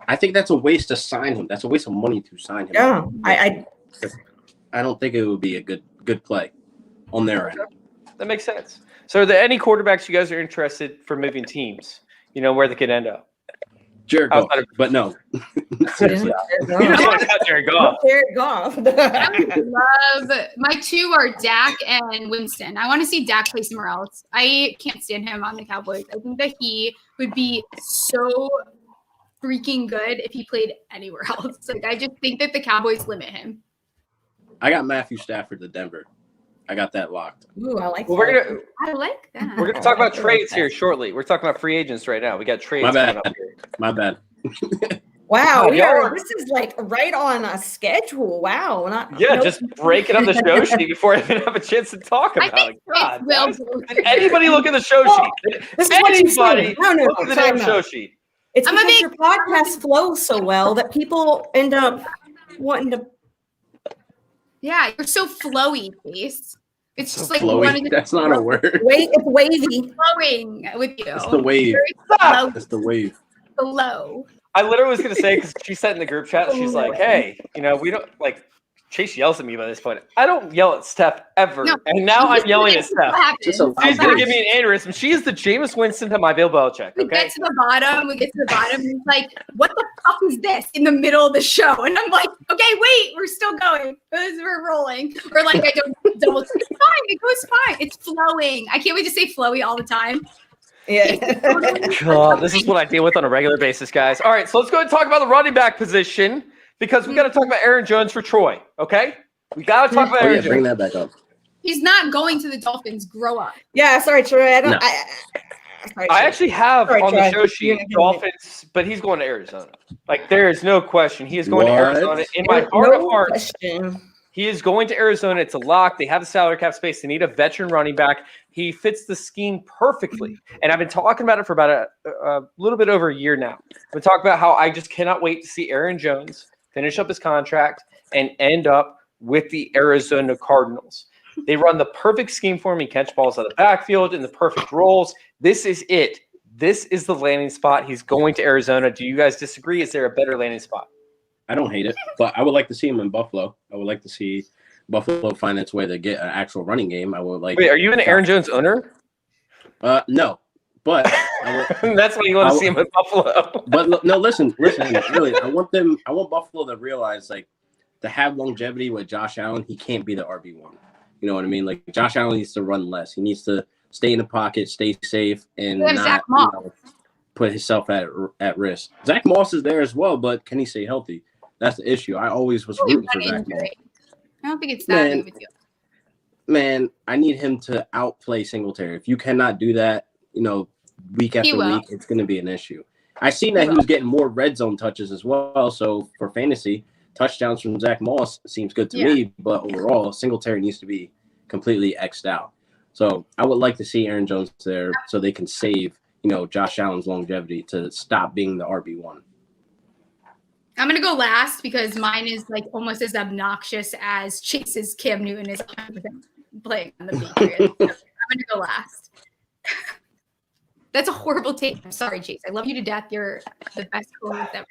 I think that's a waste to sign him. That's a waste of money to sign him. Yeah, I don't think it would be a good play on their end. That makes sense. So are there any quarterbacks you guys are interested for moving teams? You know, where they could end up? Jared Goff, but no. Seriously. You just want to cut Jared Goff. Jared Goff. I would love my two are Dak and Winston. I want to see Dak play somewhere else. I can't stand him on the Cowboys. I think that he would be so freaking good if he played anywhere else. Like, I just think that the Cowboys limit him. I got Matthew Stafford to Denver. I got that locked. Ooh, I like Well, that. I like that. we're gonna talk about trades here shortly. We're talking about free agents right now. We got trades. My bad. coming up here. My bad. Wow, Oh, this is like right on a schedule. Wow. Just breaking up the show sheet before I even have a chance to talk I about think it. God, Will guys. Did anybody look at the show sheet? This is what you Anybody say. No, look at the damn time show out. sheet? It's I'm a because big- your podcast flows so well that people end up wanting to. Yeah, you're so flowy, Case. It's just like Flowy. That's not a word. Wait, it's wavy. flowing with you. It's the wave. Flow, That's the wave. flow. I literally was gonna say, because she said in the group chat, she's like, "Hey, you know, we don't like." Chase yells at me by this point. I don't yell at Steph ever, No. and now I'm yelling at Steph. Just a She's gonna loud give me an aneurysm. She is the Jameis Winston to my Bill Belichick. We Okay. get to the bottom, and it's like, what the fuck is this in the middle of the show? And I'm like, okay, wait, we're still going. We're rolling. Or like, I don't double. It's fine. It goes fine. It's flowing. I can't wait to say flowy all the time. Yeah. God, this is what I deal with on a regular basis, guys. All right, so let's go ahead and talk about the running back position because we got to talk about Aaron Jones for Troy. Okay, we got to talk about Oh, Aaron yeah, Jones. bring that back up. He's not going to the Dolphins. Grow up. Yeah, sorry, Troy. I don't. No. Sorry, I Troy. actually have Sorry, on the Troy. show sheet Dolphins, but he's going to Arizona. Like, there is no question. He is going to What? Arizona. In my heart of No hearts, question. he is going to Arizona. It's a lock. They have the salary cap space. They need a veteran running back. He fits the scheme perfectly. And I've been talking about it for about a little bit over a year now. I've been talking about how I just cannot wait to see Aaron Jones finish up his contract and end up with the Arizona Cardinals. They run the perfect scheme for him. He catch balls out of the backfield in the perfect roles. This is it. This is the landing spot. He's going to Arizona. Do you guys disagree? Is there a better landing spot? I don't hate it, but I would like to see him in Buffalo. I would like to see Buffalo find its way to get an actual running game. I would like. Wait, are you an Aaron Jones owner? No, but I would, That's why you want to see him in Buffalo. but no, listen. Really, I want Buffalo to realize, like, to have longevity with Josh Allen, he can't be the RB1. You know what I mean? Like, Josh Allen needs to run less. He needs to stay in the pocket, stay safe, and Yeah, not Zach Moss. put himself at risk. Zach Moss is there as well, but can he stay healthy? That's the issue. I always was rooting for Zach Moss. I don't think it's that Man. big of a deal. Man, I need him to outplay Singletary. If you cannot do that, week after will. week, it's going to be an issue. I seen that he was getting more red zone touches as well. So for fantasy, touchdowns from Zach Moss seems good to me. But overall, Singletary needs to be completely X'd out. So I would like to see Aaron Jones there so they can save, Josh Allen's longevity to stop being the RB1. I'm gonna go last because mine is like almost as obnoxious as Chase's Cam Newton is 100% playing on the Patriots. I'm gonna go last. That's a horrible take. I'm sorry, Chase. I love you to death. You're the best co-host ever.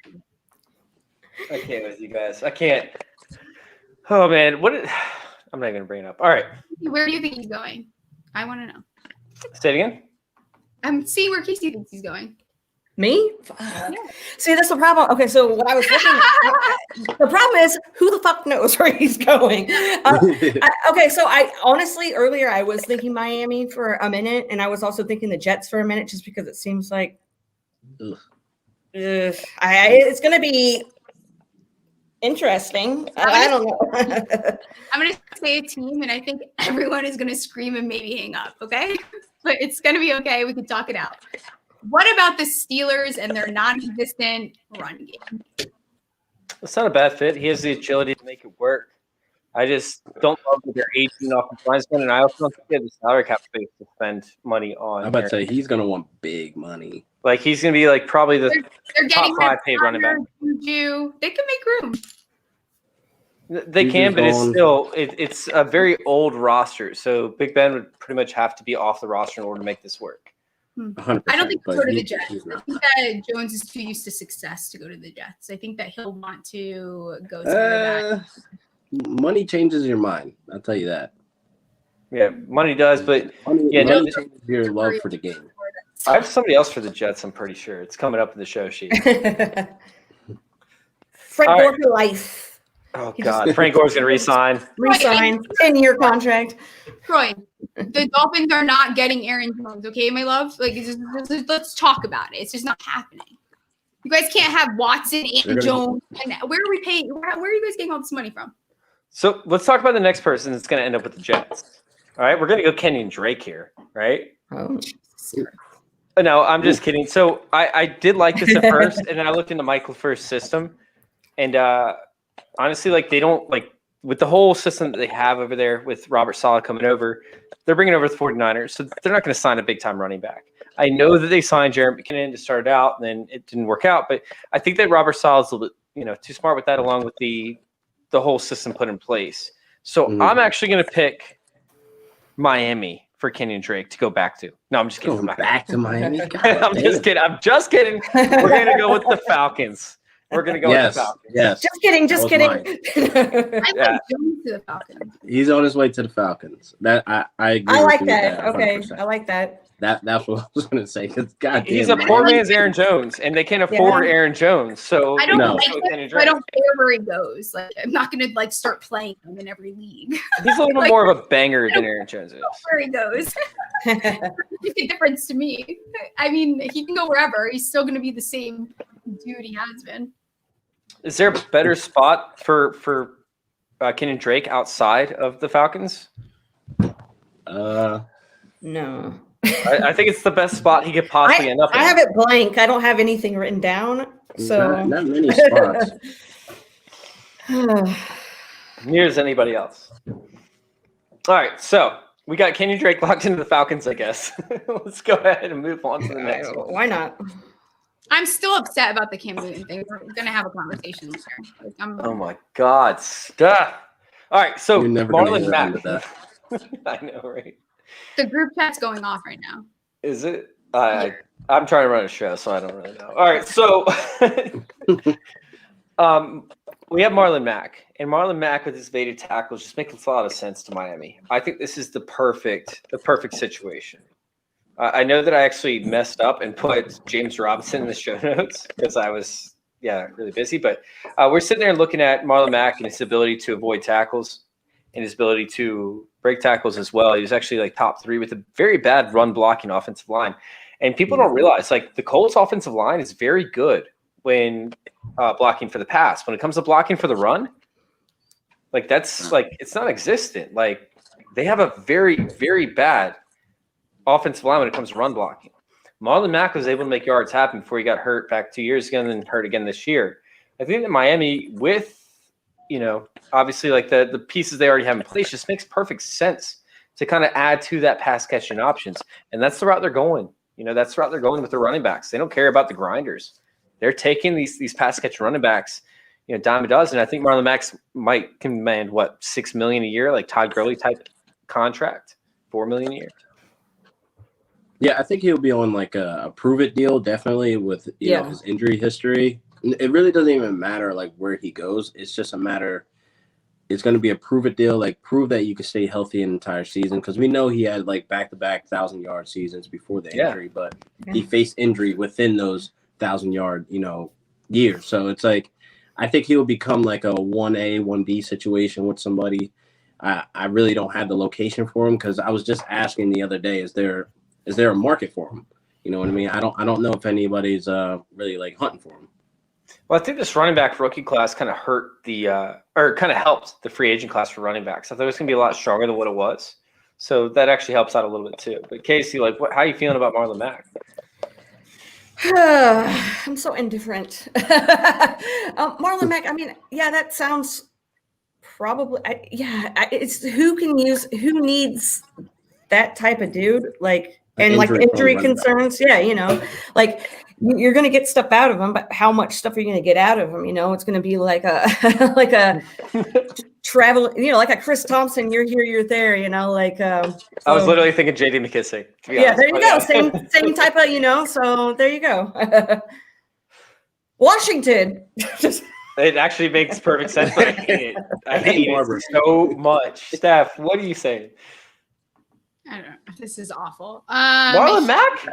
I can't with you guys. I can't. Oh man, I'm not gonna bring it up. All right, Where do you think he's going? I want to know. say it again. I'm seeing where Casey thinks he's going. Me? See, that's the problem. Okay, so what I was looking at, the problem is who the fuck knows where he's going? Okay, so I honestly, earlier I was thinking Miami for a minute, and I was also thinking the Jets for a minute, just because it seems like it's going to be interesting. I don't know. I'm going to say a team, and I think everyone is going to scream and maybe hang up, okay? But it's going to be okay. We can talk it out. What about the Steelers and their non-existent run game? It's not a bad fit. He has the agility to make it work. I just don't love that they're 18 offensive linemen, and I also don't think they have the salary cap space to spend money on. I'm about to say he's going to want big money. Like, he's going to be like probably the They're getting top 5 paid running back. Juju. They can make room. They can, but it's Juju's still it's a very old roster. So Big Ben would pretty much have to be off the roster in order to make this work. 100%. I don't think he'll go to the he- Jets. he's I not. think that Jones is too used to success to go to the Jets. I think that he'll want to go somewhere that Money changes your mind. I'll tell you that. Yeah, money does, but Money changes your love for the game. I have somebody else for the Jets. I'm pretty sure it's coming up in the show sheet. Fred All Gore right. for life. Oh God, Frank Gore's gonna resign. Resign 10-year contract. Troy, the Dolphins are not getting Aaron Jones. Okay, my love. Like, let's talk about it. It's just not happening. You guys can't have Watson and Jones. And where are we paying? Where are you guys getting all this money from? So let's talk about the next person that's gonna end up with the Jets. All right, we're gonna go Kenyon Drake here, right? Oh. No, I'm just kidding. So I did like this at first, and then I looked into Michael First's system, and honestly, like they don't like with the whole system that they have over there with Robert Saleh coming over, they're bringing over the 49ers, so they're not going to sign a big time running back. I know that they signed Jarrett McKinnon to start out, and then it didn't work out, but I think that Robert Saleh's a little bit, too smart with that, along with the whole system put in place. So I'm actually going to pick Miami for Kenyon Drake to go back to. No, I'm just kidding. Going back to Miami. I'm just kidding. We're going to go with the Falcons. We're going to go with the Falcons. Yes. Just kidding. I like Jones to the Falcons. He's on his way to the Falcons. That I agree. I like with that. you Okay. 100%. I like that. That's what I was going to say. Because goddamn, He's a poor man's Aaron Jones, and they can't afford Aaron Jones. So I don't No. like it, but I don't care where he goes. Like, I'm not going to start playing him in every league. He's a little bit more of a banger than Aaron Jones is. Where he goes, make a difference to me. I mean, he can go wherever. He's still going to be the same dude he has been. Is there a better spot for Kenyon Drake outside of the Falcons? No. I think it's the best spot he could possibly end up in. I have it blank. I don't have anything written down. So not many spots. Near as anybody else. All right, so we got Kenyon Drake locked into the Falcons, I guess. Let's go ahead and move on to the next one. Why not? I'm still upset about the Cam Newton thing. We're going to have a conversation later. Like, Oh my God, stuff. All right, so You're never gonna Marlon hear Mack. the end of I know, right? The group chat's going off right now. Is it? I'm trying to run a show, so I don't really know. All right, so we have Marlon Mack, and Marlon Mack with his evaded tackles just makes a lot of sense to Miami. I think this is the perfect situation. I know that I actually messed up and put James Robinson in the show notes because I was really busy, but we're sitting there looking at Marlon Mack and his ability to avoid tackles and his ability to break tackles as well. He was actually like top 3 with a very bad run blocking offensive line. And people don't realize like the Colts offensive line is very good when blocking for the pass. When it comes to blocking for the run, like that's like, it's non-existent. Like they have a very, very bad offensive line when it comes to run blocking. Marlon Mack was able to make yards happen before he got hurt back 2 years ago and then hurt again this year. I think that Miami with, obviously like the pieces they already have in place just makes perfect sense to kind of add to that pass catching options. And that's the route they're going. That's the route they're going with the running backs. They don't care about the grinders. They're taking these pass catching running backs, dime a dozen. I think Marlon Mack might command $6 million a year, like Todd Gurley type contract, $4 million a year. Yeah, I think he'll be on like a prove it deal, definitely with his injury history. It really doesn't even matter like where he goes. It's just a matter. It's going to be a prove it deal, like prove that you can stay healthy an entire season. Because we know he had like back-to-back 1,000-yard seasons before the injury, but he faced injury within those 1,000-yard years. So it's like I think he will become like a 1A, 1B situation with somebody. I really don't have the location for him because I was just asking the other day, is there a market for him? You know what I mean? I don't know if anybody's really like hunting for him. Well, I think this running back rookie class kind of hurt or kind of helped the free agent class for running backs. I thought it was going to be a lot stronger than what it was. So that actually helps out a little bit too. But Kacey, like, how are you feeling about Marlon Mack? I'm so indifferent. Marlon Mack, I mean, that sounds probably, it's who needs that type of dude? Like, and like injury concerns. Yeah, like you're going to get stuff out of him, but how much stuff are you going to get out of him? It's going to be like a travel, like a Chris Thompson. You're here, you're there, like. I was literally thinking J.D. McKissick. Yeah, there you go. Same type of, so there you go. Washington. It actually makes perfect sense, but I hate it. I hate it so much. Steph, what are you saying? I don't know. This is awful. Marlon Mack?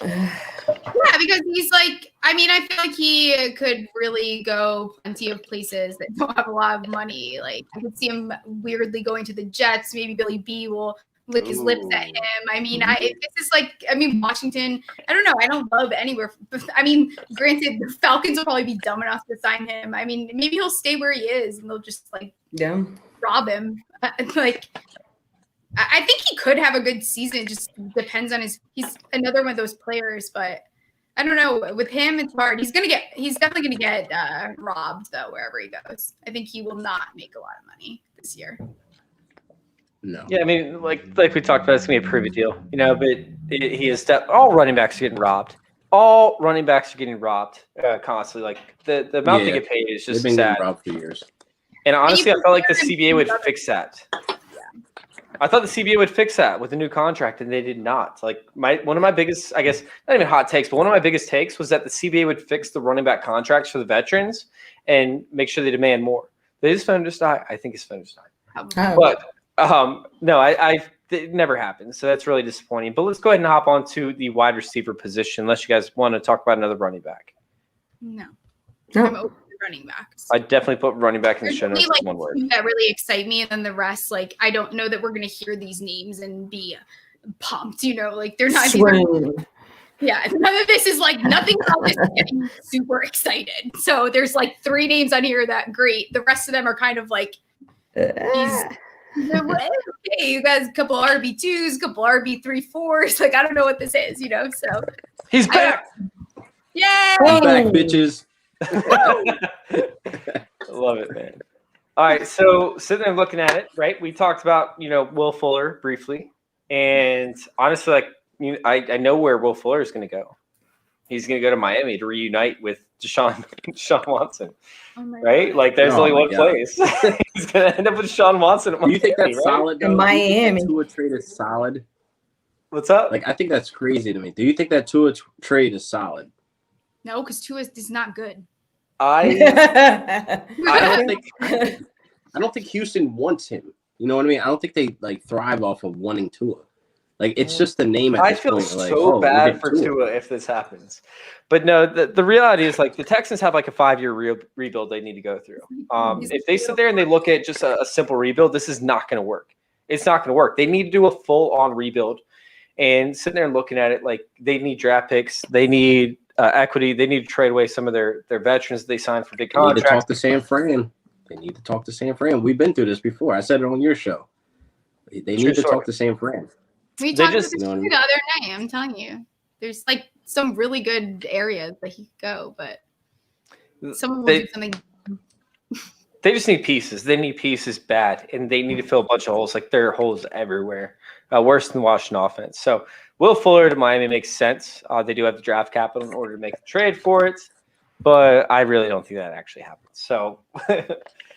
Yeah, because he's like, I mean, I feel like he could really go plenty of places that don't have a lot of money. Like, I could see him weirdly going to the Jets. Maybe Billy B will lick his lips at him. I mean, this is like, I mean, Washington, I don't know. I don't love anywhere. I mean, granted, the Falcons will probably be dumb enough to sign him. I mean, maybe he'll stay where he is and they'll just like rob him. Like, I think he could have a good season. It just depends on he's another one of those players, but I don't know. With him, it's hard. He's definitely gonna get robbed though, wherever he goes. I think he will not make a lot of money this year. No. Yeah, I mean, like we talked about, it's gonna be a privy deal, you know. But he is all running backs are getting robbed. All running backs are getting robbed constantly. Like the amount they get paid is just they've been sad. getting robbed for years. And honestly, I felt like the CBA would fix that. I thought the CBA would fix that with a new contract, and they did not. Like one of my biggest, I guess, not even hot takes, but one of my biggest takes was that the CBA would fix the running back contracts for the veterans and make sure they demand more. They just found just die. I think it's found just die. But no, it never happened. So that's really disappointing. But let's go ahead and hop on to the wide receiver position, unless you guys want to talk about another running back. No. I'm open to running backs. I definitely put running back in the show notes like one word. That really excite me, and then the rest, like, I don't know that we're gonna hear these names and be pumped. You know, like they're not. Yeah, none of this is like nothing about this is getting super excited. So there's like 3 names on here that great. The rest of them are kind of like these. Okay, you guys, a couple RB2s, a couple RB3-4s. Like I don't know what this is, you know. So he's back. Yay! I'm back, bitches. Love it, man. All right, so sitting there looking at it, right? We talked about Will Fuller briefly, and honestly, like I know where Will Fuller is going to go. He's going to go to Miami to reunite with Deshaun Watson, right? God. Like there's only one place. He's going to end up with Deshaun Watson at Miami. Do you think that's solid? Though? In Miami, that Tua trade is solid. What's up? Like I think that's crazy to me. Do you think that Tua trade is solid? No, because Tua is not good. I don't think Houston wants him. You know what I mean? I don't think they like thrive off of wanting Tua. Like it's just the name at this point. I feel so bad for Tua if this happens. But no, the reality is like the Texans have like a 5-year rebuild they need to go through. If they sit there and they look at just a simple rebuild, this is not going to work. It's not going to work. They need to do a full-on rebuild. And sitting there and looking at it, like they need draft picks, they need equity, they need to trade away some of their veterans they signed for big contracts. They need to talk to San Fran. They need to talk to San Fran. We've been through this before. I said it on your show. They need to talk to San Fran. We talked about this the other night. I'm telling you, there's like some really good areas that he could go, but someone will do something. They just need pieces. They need pieces bad, and they need to fill a bunch of holes. Like there are holes everywhere, worse than the Washington offense. So Will Fuller to Miami makes sense. They do have the draft capital in order to make the trade for it, but I really don't think that actually happens. So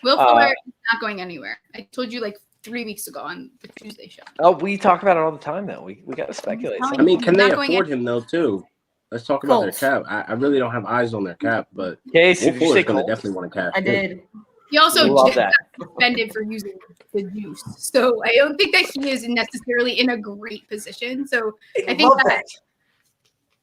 Will Fuller is not going anywhere. I told you like 3 weeks ago on the Tuesday show. Oh, we talk about it all the time, though. We got to speculate. I mean, can they afford him though too? Let's talk about their cap. I really don't have eyes on their cap, but Casey, Will Fuller's going to definitely want to cash. I did. He also got suspended for using the juice, so I don't think that he is necessarily in a great position. So I think that.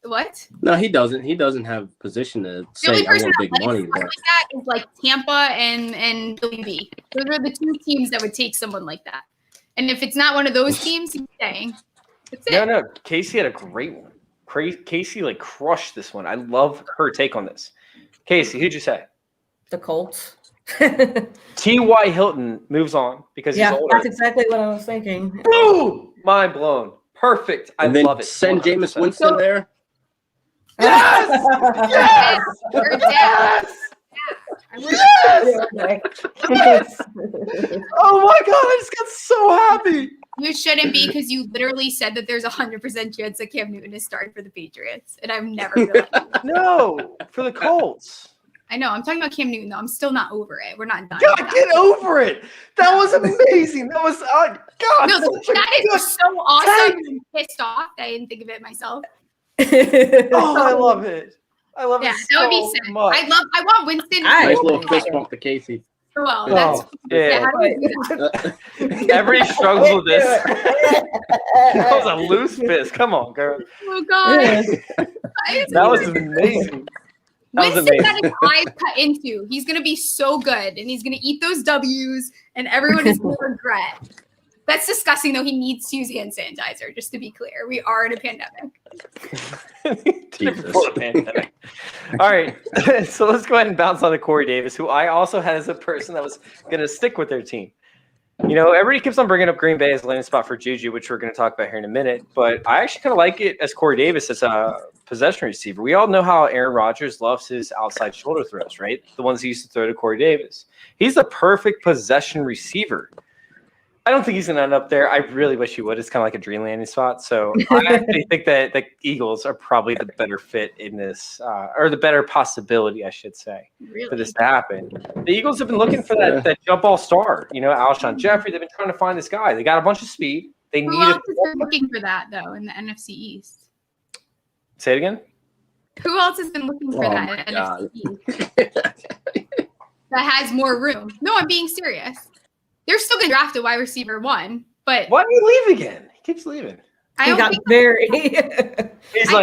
What? No, he doesn't. He doesn't have position to say I want big money. Like that is like Tampa and Billy B. Those are the 2 teams that would take someone like that. And if it's not one of those teams, he's staying. That's it. No. Casey had a great one. Casey like crushed this one. I love her take on this. Casey, who'd you say? The Colts. T.Y. Hilton moves on because he's older. That's exactly what I was thinking. Boom! Mind blown. Perfect. I love it. Send 100%. Jameis Winston there. Yes! Yes! Yes! Oh my God! I just got so happy. You shouldn't be because you literally said that there's 100% chance that Cam Newton is starting for the Patriots, and I've never realized that. No, for the Colts. I know. I'm talking about Cam Newton, though. I'm still not over it. We're not done. God, get over it. That was amazing. That was, God. No, that is so awesome. I'm pissed off. I didn't think of it myself. Oh, I love it. I love it. Yeah, that would be sick. I want Winston. Nice little fist bump to Casey. Well, that's yeah. Everybody struggles with this. That was a loose fist. Come on, girl. Oh God. That was amazing. Winston got his eyes cut into. He's gonna be so good, and he's gonna eat those W's, and everyone is gonna regret. That's disgusting, though. He needs to use hand sanitizer. Just to be clear, we are in a pandemic. Pandemic. All right, so let's go ahead and bounce on to Corey Davis, who I also had as a person that was going to stick with their team. You know, everybody keeps on bringing up Green Bay as a landing spot for Juju, which we're going to talk about here in a minute. But I actually kind of like it as Corey Davis as a possession receiver. We all know how Aaron Rodgers loves his outside shoulder throws, right? The ones he used to throw to Corey Davis. He's the perfect possession receiver. I don't think he's going to end up there. I really wish he would. It's kind of like a dream landing spot. So I actually think that the Eagles are probably the better fit in this, or the better possibility, I should say, for this to happen. The Eagles have been looking for that jump ball star. You know, Alshon Jeffrey. They've been trying to find this guy. They got a bunch of speed. Who else has been looking for that, though, in the NFC East? Say it again? Who else has been looking for that in the NFC East? That has more room. No, I'm being serious. They're still going to draft a wide receiver 1, but why did he leave again? He keeps leaving. He's like,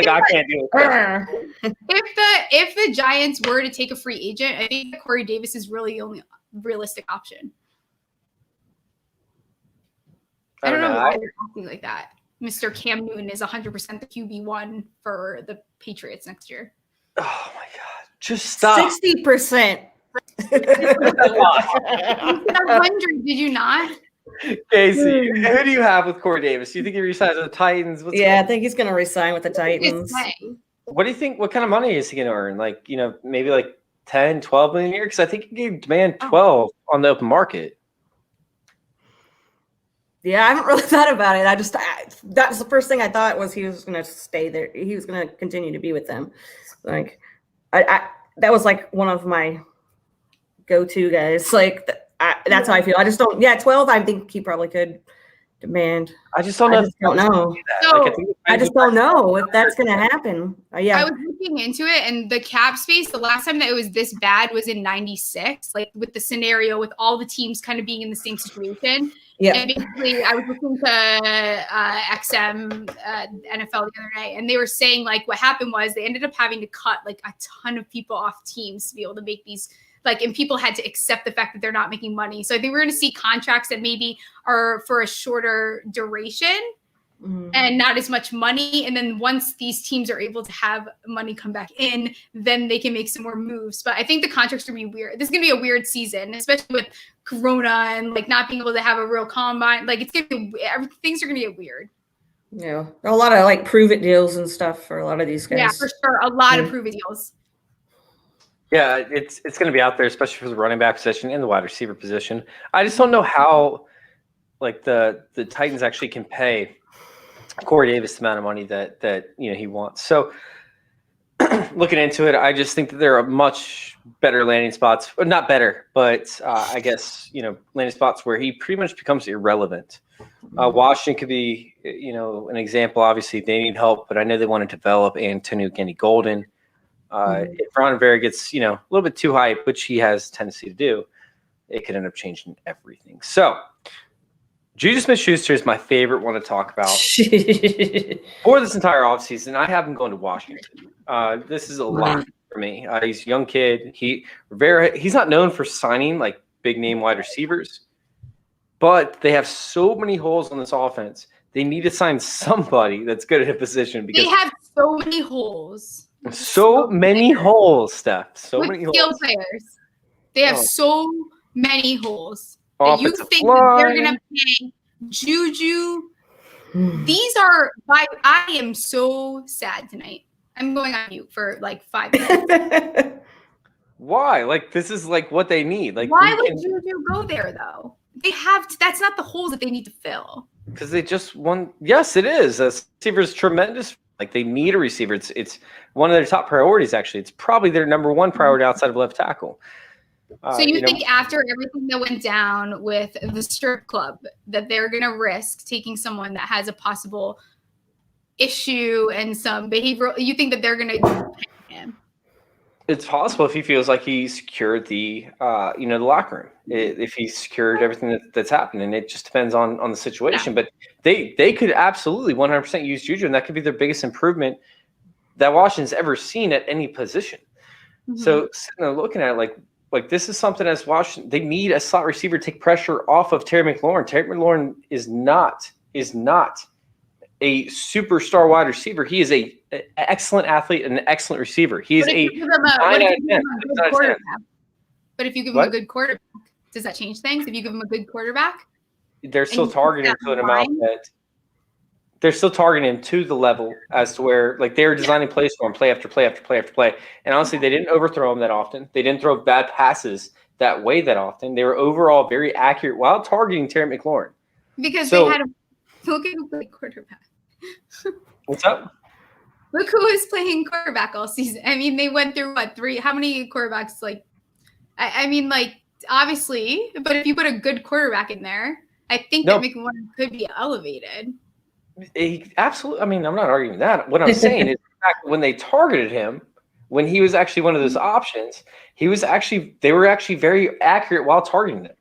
I can't do it. If the Giants were to take a free agent, I think that Corey Davis is really the only realistic option. I don't know why you're acting like that. Mr. Cam Newton is 100% the QB1 for the Patriots next year. Oh my God! Just stop. 60%. 100, did you not? Casey, who do you have with Corey Davis? Do you think he resigns with the Titans? I think he's going to resign with the Titans. What do you think? What kind of money is he going to earn? Like, you know, maybe like 10, 12 million a year? Because I think he can demand 12 on the open market. Yeah, I haven't really thought about it. That's the first thing I thought was he was going to stay there. He was going to continue to be with them. Like, that was like one of my go-to guys. Like, that's how I feel. I just don't. Yeah, 12. I think he probably could demand. I just don't know. I just don't know if that's going to happen. Yeah, I was looking into it, and the cap space. The last time that it was this bad was in 96. Like with the scenario with all the teams kind of being in the same situation. Yeah. And basically, I was listening to XM NFL the other day, and they were saying like what happened was they ended up having to cut like a ton of people off teams to be able to make these. Like, and people had to accept the fact that they're not making money. So I think we're going to see contracts that maybe are for a shorter duration and not as much money. And then once these teams are able to have money come back in, then they can make some more moves. But I think the contracts are going to be weird. This is going to be a weird season, especially with Corona and like not being able to have a real combine. Like it's going to be, things are going to get weird. Yeah. A lot of like prove it deals and stuff for a lot of these guys. Yeah, for sure. A lot of prove it deals. Yeah, it's going to be out there, especially for the running back position and the wide receiver position. I just don't know how, like the Titans actually can pay Corey Davis the amount of money that you know he wants. So looking into it, I just think that there are much better landing spots, or not better, but I guess landing spots where he pretty much becomes irrelevant. Washington could be an example. Obviously, they need help, but I know they want to develop Antonio Gandy-Golden. If Ron Rivera gets, a little bit too hype, which he has a tendency to do, it could end up changing everything. So, Juju Smith-Schuster is my favorite one to talk about for this entire offseason. I have him going to Washington. This is a lot for me. He's a young kid. He's not known for signing like big name wide receivers, but they have so many holes on this offense. They need to sign somebody that's good at a position because they have so many holes. So many holes, Steph. So many skill holes. Players. They have so many holes. You think that they're going to pay Juju? These are. I am so sad tonight. I'm going on mute for like 5 minutes. Why? Like this is like what they need. Like why would Juju go there though? They have. That's not the holes that they need to fill. Because they just won. Yes, it is. A receiver is tremendous. Like they need a receiver. It's one of their top priorities. Actually, it's probably their number one priority outside of left tackle. So you think after everything that went down with the strip club, that they're going to risk taking someone that has a possible issue and some behavioral? You think that they're going to pay him? It's possible if he feels like he secured the the locker room, if he secured everything that's happening. It just depends on the situation. But they could absolutely 100% use Juju, and that could be their biggest improvement that Washington's ever seen at any position. So sitting there looking at it like this is something as Washington, they need a slot receiver to take pressure off of Terry McLaurin. Terry McLaurin is not a superstar wide receiver. He is an excellent athlete and an excellent receiver. He is a 9 out of 10. But if you give him a good quarterback, does that change things? If you give him a good quarterback, they're still targeting him to an amount that they're still targeting him to the level as to where they're designing plays for him, play after play after play after play. And honestly, they didn't overthrow him that often. They didn't throw bad passes that way that often. They were overall very accurate while targeting Terry McLaurin. Because they had a look at who played quarterback. What's up? Look who was playing quarterback all season. I mean, they went through how many quarterbacks? Obviously, but if you put a good quarterback in there, I think that McLaurin could be elevated. Absolutely. I mean, I'm not arguing that. What I'm saying is, the fact that when they targeted him, when he was actually one of those options, they were actually very accurate while targeting him.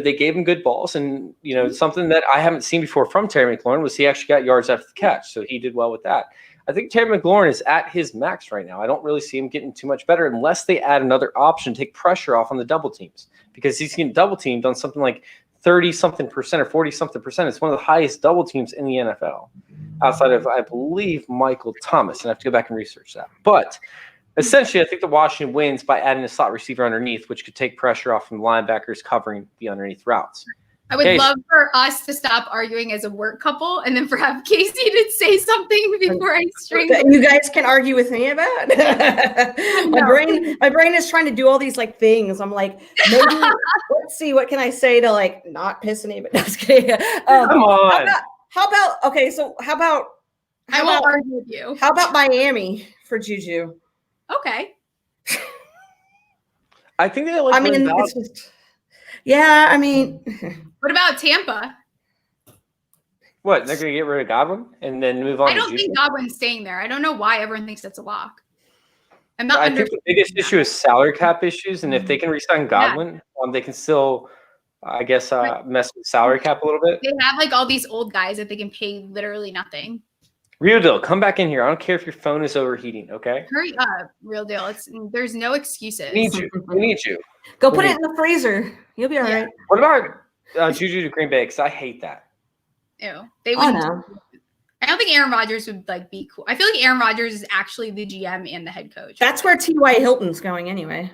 They gave him good balls, and something that I haven't seen before from Terry McLaurin was he actually got yards after the catch, so he did well with that. I think Terry McLaurin is at his max right now. I don't really see him getting too much better unless they add another option to take pressure off on the double teams, because he's getting double teamed on something like 30-something percent or 40-something percent. It's one of the highest double teams in the NFL, outside of, I believe, Michael Thomas. And I have to go back and research that. But essentially, I think the Washington wins by adding a slot receiver underneath, which could take pressure off from linebackers covering the underneath routes. I would love for us to stop arguing as a work couple and then for have Kacey to say something before I string. You guys can argue with me about my brain is trying to do all these things. I'm like, maybe let's see, what can I say to not piss anybody? No, just kidding. Come on. How about I won't argue with you. How about Miami for Juju? Okay. I think they what about Tampa? What, they're going to get rid of Godwin and then move on? I don't think Godwin's staying there. I don't know why everyone thinks that's a lock. I think the biggest issue is salary cap issues, and if they can re-sign Godwin, they can still, I guess, mess with salary cap a little bit. They have all these old guys that they can pay literally nothing. Real deal, come back in here. I don't care if your phone is overheating, okay? Hurry up, real deal. There's no excuses. We need you. Go put it in the freezer. You'll be all right. What about Juju to Green Bay? Because I hate that. Ew. They wouldn't. I don't think Aaron Rodgers would be cool. I feel like Aaron Rodgers is actually the GM and the head coach. That's where T.Y. Hilton's going anyway.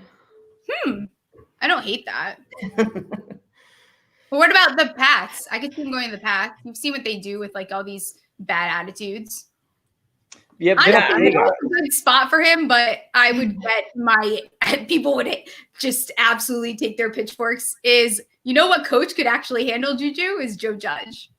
I don't hate that. But what about the Pats? I could see them going to the Pats. You've seen what they do with all these bad attitudes. Yeah, I don't think it's a good spot for him, but I would bet people would just absolutely take their pitchforks. What coach could actually handle Juju is Joe Judge.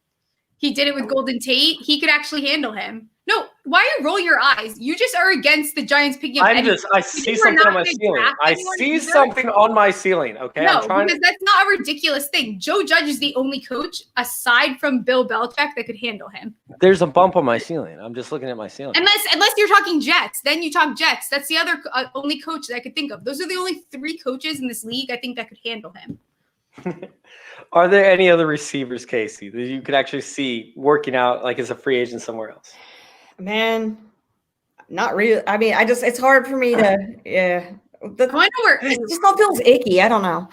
He did it with Golden Tate. He could actually handle him. No, why you roll your eyes? You just are against the Giants picking up. I see something on my ceiling. I see something on my ceiling. Okay, no, because that's not a ridiculous thing. Joe Judge is the only coach aside from Bill Belichick that could handle him. There's a bump on my ceiling. I'm just looking at my ceiling. Unless you're talking Jets, then you talk Jets. That's the other only coach that I could think of. Those are the only 3 coaches in this league I think that could handle him. Are there any other receivers, Kacey, that you could actually see working out as a free agent somewhere else? Man, not really. I mean, it's hard for me to, I wonder where it just all feels icky. I don't know.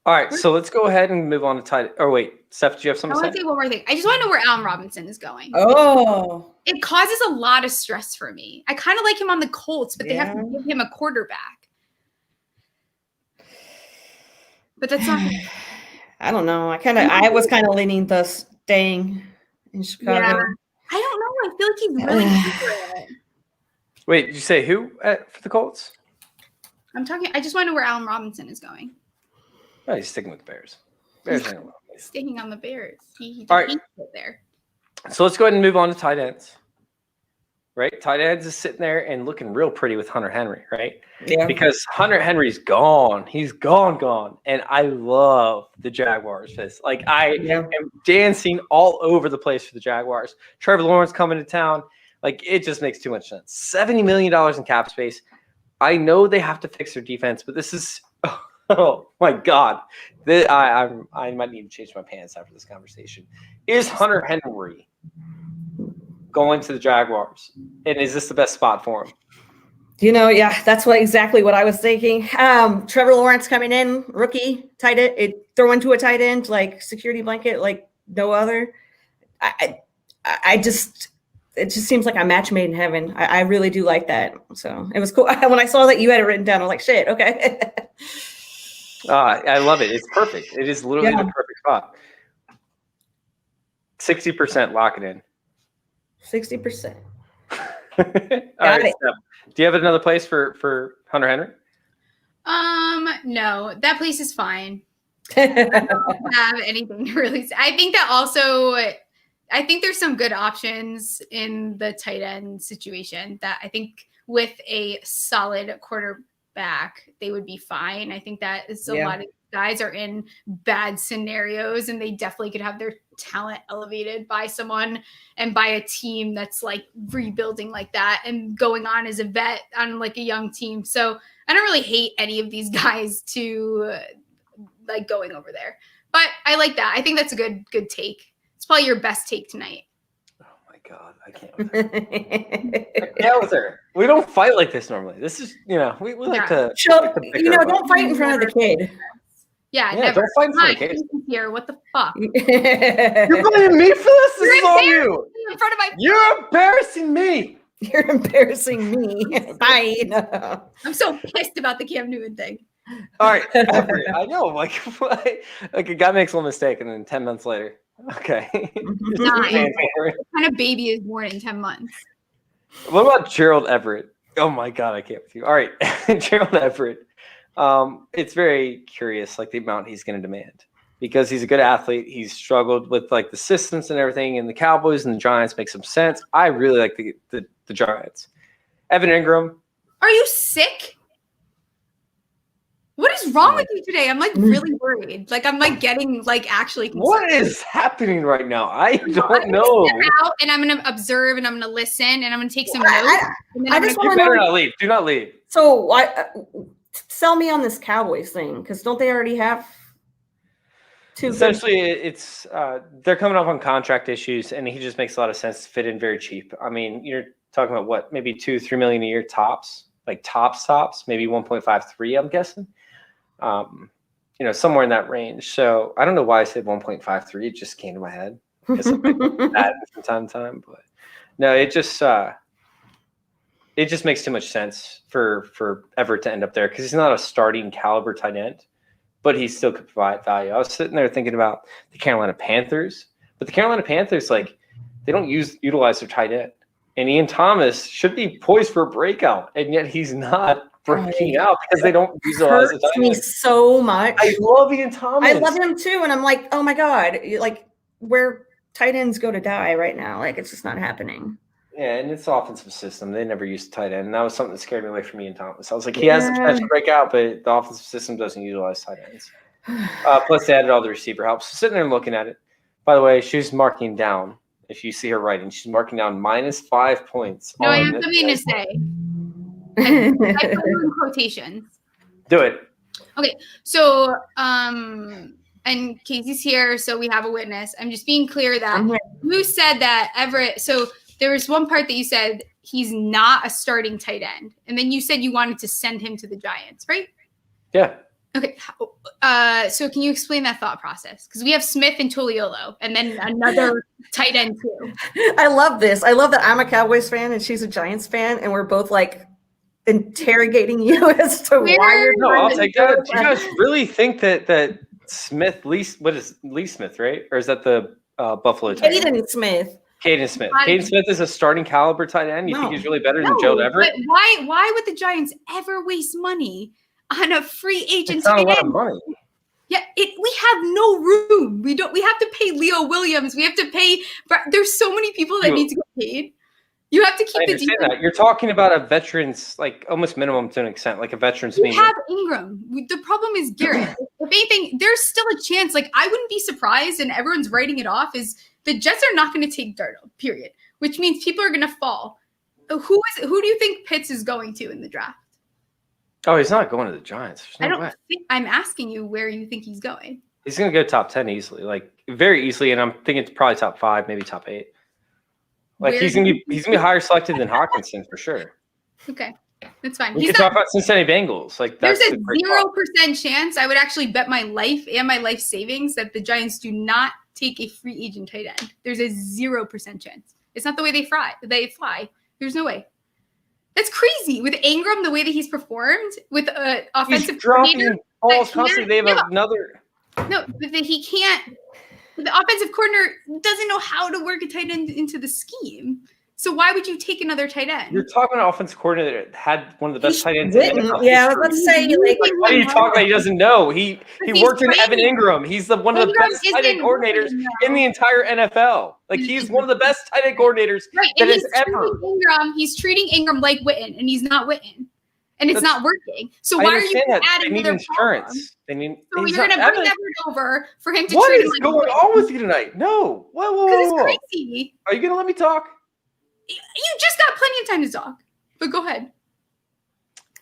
All right, so let's go ahead and move on to tight. Or wait, Steph, do you have something to say? I want to say one more thing. I just want to know where Allen Robinson is going. Oh. It causes a lot of stress for me. I kind of like him on the Colts, but they have to give him a quarterback. But that's not. I don't know. I was kind of leaning the staying in Chicago. Yeah. I don't know. I feel like he's really good for it. Wait, did you say who for the Colts? I just want to know where Allen Robinson is going. Oh, he's sticking with the Bears. Sticking on the Bears. He all right. It there. So let's go ahead and move on to tight ends. Right? Tight ends is sitting there and looking real pretty with Hunter Henry, right? Yeah. Because Hunter Henry's gone. He's gone. And I love the Jaguars. I am dancing all over the place for the Jaguars. Trevor Lawrence coming to town. Like, it just makes too much sense. $70 million in cap space. I know they have to fix their defense, but this is oh my God. I might need to change my pants after this conversation. Is Hunter Henry going to the Jaguars? And is this the best spot for him? Yeah, that's exactly what I was thinking. Trevor Lawrence coming in, rookie tight end, throw into a tight end, like security blanket, like no other. It just seems like a match made in heaven. I really do like that. So it was cool. When I saw that you had it written down, I'm like, shit, okay. I love it. It's perfect. It is literally the perfect spot. 60%, lock it in. 60%. All right, Steph, do you have another place for Hunter Henry? No, that place is fine. I don't have anything to really say. I think that also, I think there's some good options in the tight end situation that I think with a solid quarterback, they would be fine. I think that is a lot of guys are in bad scenarios and they definitely could have their talent elevated by someone and by a team that's like rebuilding like that and going on as a vet on like a young team. So I don't really hate any of these guys to like going over there, but I like that. I think that's a good take. It's probably your best take tonight. Oh my God, I can't with her. I can't with her. We don't fight like this normally. This is, we like to. Don't fight in front of the kid. Yeah, never. Don't fight in front of the kid. Here, what the fuck? You're blaming me for this? This is all you. In front of my. You're embarrassing me. You're embarrassing me. Bye. I'm so pissed about the Cam Newton thing. All right, I know. Like a guy makes one mistake, and then 10 months later, okay. What kind of baby is born in 10 months? What about Gerald Everett? Oh my God, I can't with you. All right, Gerald Everett. It's very curious, like the amount he's going to demand, because he's a good athlete. He's struggled with like the systems and everything, and the Cowboys and the Giants make some sense. I really like the Giants. Evan Ingram. Are you sick? What is wrong with you today? I'm like really worried. Like I'm like getting like actually concerned. What is happening right now? I don't know. Step out and I'm gonna observe and I'm gonna listen and I'm gonna take some notes. You better not leave. Do not leave. So sell me on this Cowboys thing, because don't they already have two? Essentially, it's they're coming up on contract issues, and he just makes a lot of sense to fit in very cheap. I mean, you're talking about what, maybe $2-3 million a year tops, like tops, maybe 1.53. I'm guessing, somewhere in that range. So I don't know why I said 1.53. It just came to my head. I guess I'm bad from time to time, but no, it just makes too much sense for Everett to end up there, because he's not a starting caliber tight end, but he still could provide value. I was sitting there thinking about the Carolina Panthers, but the Carolina Panthers, like, they don't utilize their tight end. And Ian Thomas should be poised for a breakout, and yet he's not breaking out because they don't utilize the tight end. Me so much. I love Ian Thomas. I love him too, and I'm like, oh my God, like where tight ends go to die right now. Like it's just not happening. Yeah, and it's offensive system. They never used tight end. And that was something that scared me away from Ian Thomas. I was like, he has the chance to break out, but the offensive system doesn't utilize tight ends. Plus, they added all the receiver help. So sitting there and looking at it. By the way, she's marking down. If you see her writing, she's marking down -5 points. No, I have something to say. I put them in quotations. Do it. Okay, so and Kacey's here, so we have a witness. I'm just being clear that you said that Everett. So there was one part that you said he's not a starting tight end, and then you said you wanted to send him to the Giants, right? Yeah. Okay. So can you explain that thought process? Because we have Smith and Tuliolo, and then another tight end too. I love this. I love that I'm a Cowboys fan and she's a Giants fan, and we're both like interrogating you as to why you're. No, I'll take that. Do you guys really think that Smith, Lee Smith, right? Or is that the Buffalo tight end? Caden Smith. Caden Smith. Caden Smith is a starting caliber tight end. You think he's really better than Gerald Everett? But why would the Giants ever waste money on a free agent? It's not a lot of money. Yeah, we have no room. We have to pay Leo Williams. We have to pay. There's so many people that need to get paid. You have to keep the defense. That. You're talking about a veteran's, like almost minimum to an extent, like a veteran's medium. We have Ingram. The problem is Garrett. If anything, there's still a chance. Like I wouldn't be surprised, and everyone's writing it off. Is the Jets are not going to take Darnold, period. which means people are going to fall. Who do you think Pitts is going to in the draft? Oh, he's not going to the Giants. There's no way. I'm asking you where you think he's going. He's going to go top 10 easily, like very easily, and I'm thinking it's probably top 5, maybe top 8. Like he's gonna be higher selected than Hawkinson for sure. Okay, that's fine. We can talk about Cincinnati Bengals. Like there's a 0% chance. I would actually bet my life and my life savings that the Giants do not take a free agent tight end. There's a 0% chance. It's not the way they fly. There's no way. That's crazy. With Ingram, the way that he's performed, with an offensive coordinator, balls constantly. They have another. No, but he can't. The offensive coordinator doesn't know how to work a tight end into the scheme. So why would you take another tight end? You're talking about an offensive coordinator that had one of the best tight ends. Yeah, I was about to say. Like, what are you talking about? He doesn't know. He worked in Evan Ingram. He's one of the best tight end coordinators in the entire NFL. Like he's one of the best tight end coordinators that has ever. He's treating Ingram like Witten, and he's not Witten. And it's not working. So why are you adding another insurance? So you're going to bring Everett over for him to What treat is going on with you tonight? No. Whoa. Because it's crazy. Are you going to let me talk? You just got plenty of time to talk. But go ahead.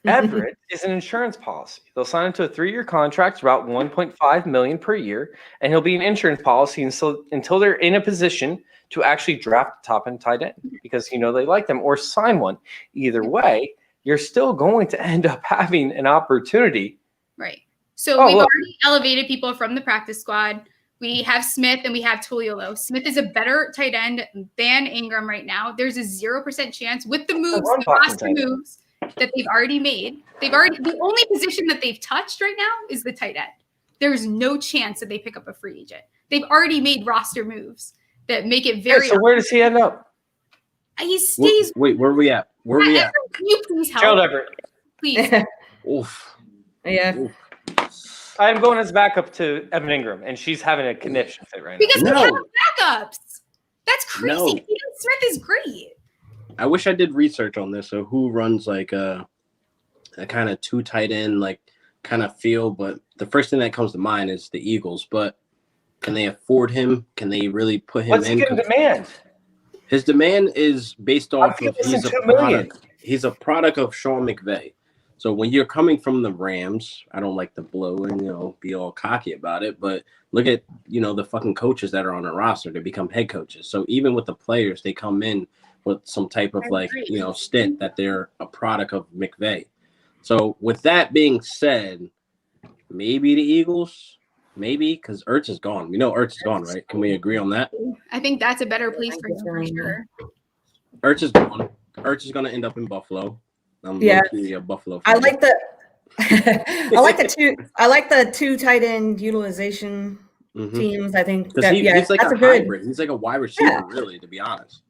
Everett is an insurance policy. They'll sign him to a 3-year contract, about $1.5 million per year, and he'll be an insurance policy until they're in a position to actually draft the top end tight end because they like them or sign one. Either way, you're still going to end up having an opportunity. Right. So we've already elevated people from the practice squad. We have Smith and we have Tuliolo. Smith is a better tight end than Ingram right now. There's a 0% chance with the moves, the roster moves that they've already made. The only position that they've touched right now is the tight end. There's no chance that they pick up a free agent. They've already made roster moves that make it very. So where does he end up? He stays. Wait, where are we at? Can you please help? Gerald Everett. Please. Oof. Yeah. Oof. I'm going as backup to Evan Ingram, and she's having a conniption fit right now. Because we have backups. That's crazy. No. Steven Smith is great. I wish I did research on this. So who runs like a kind of 2 tight end, like kind of feel, but the first thing that comes to mind is the Eagles. But can they afford him? Can they really put him What's in? What's he going to demand? His demand is based off of he's a product of Sean McVay. So when you're coming from the Rams, I don't like to blow and be all cocky about it, but look at the fucking coaches that are on the roster to become head coaches. So even with the players, they come in with some type of stint that they're a product of McVay. So with that being said, maybe the Eagles, because Ertz is gone. We know Ertz is gone, right? Can we agree on that? I think that's a better place for him for sure. Ertz is gone. Ertz is going to end up in Buffalo. I'm a Buffalo fan. I like the I like the 2 tight end utilization teams. I think that he's like a hybrid. He's like a wide receiver, really, to be honest.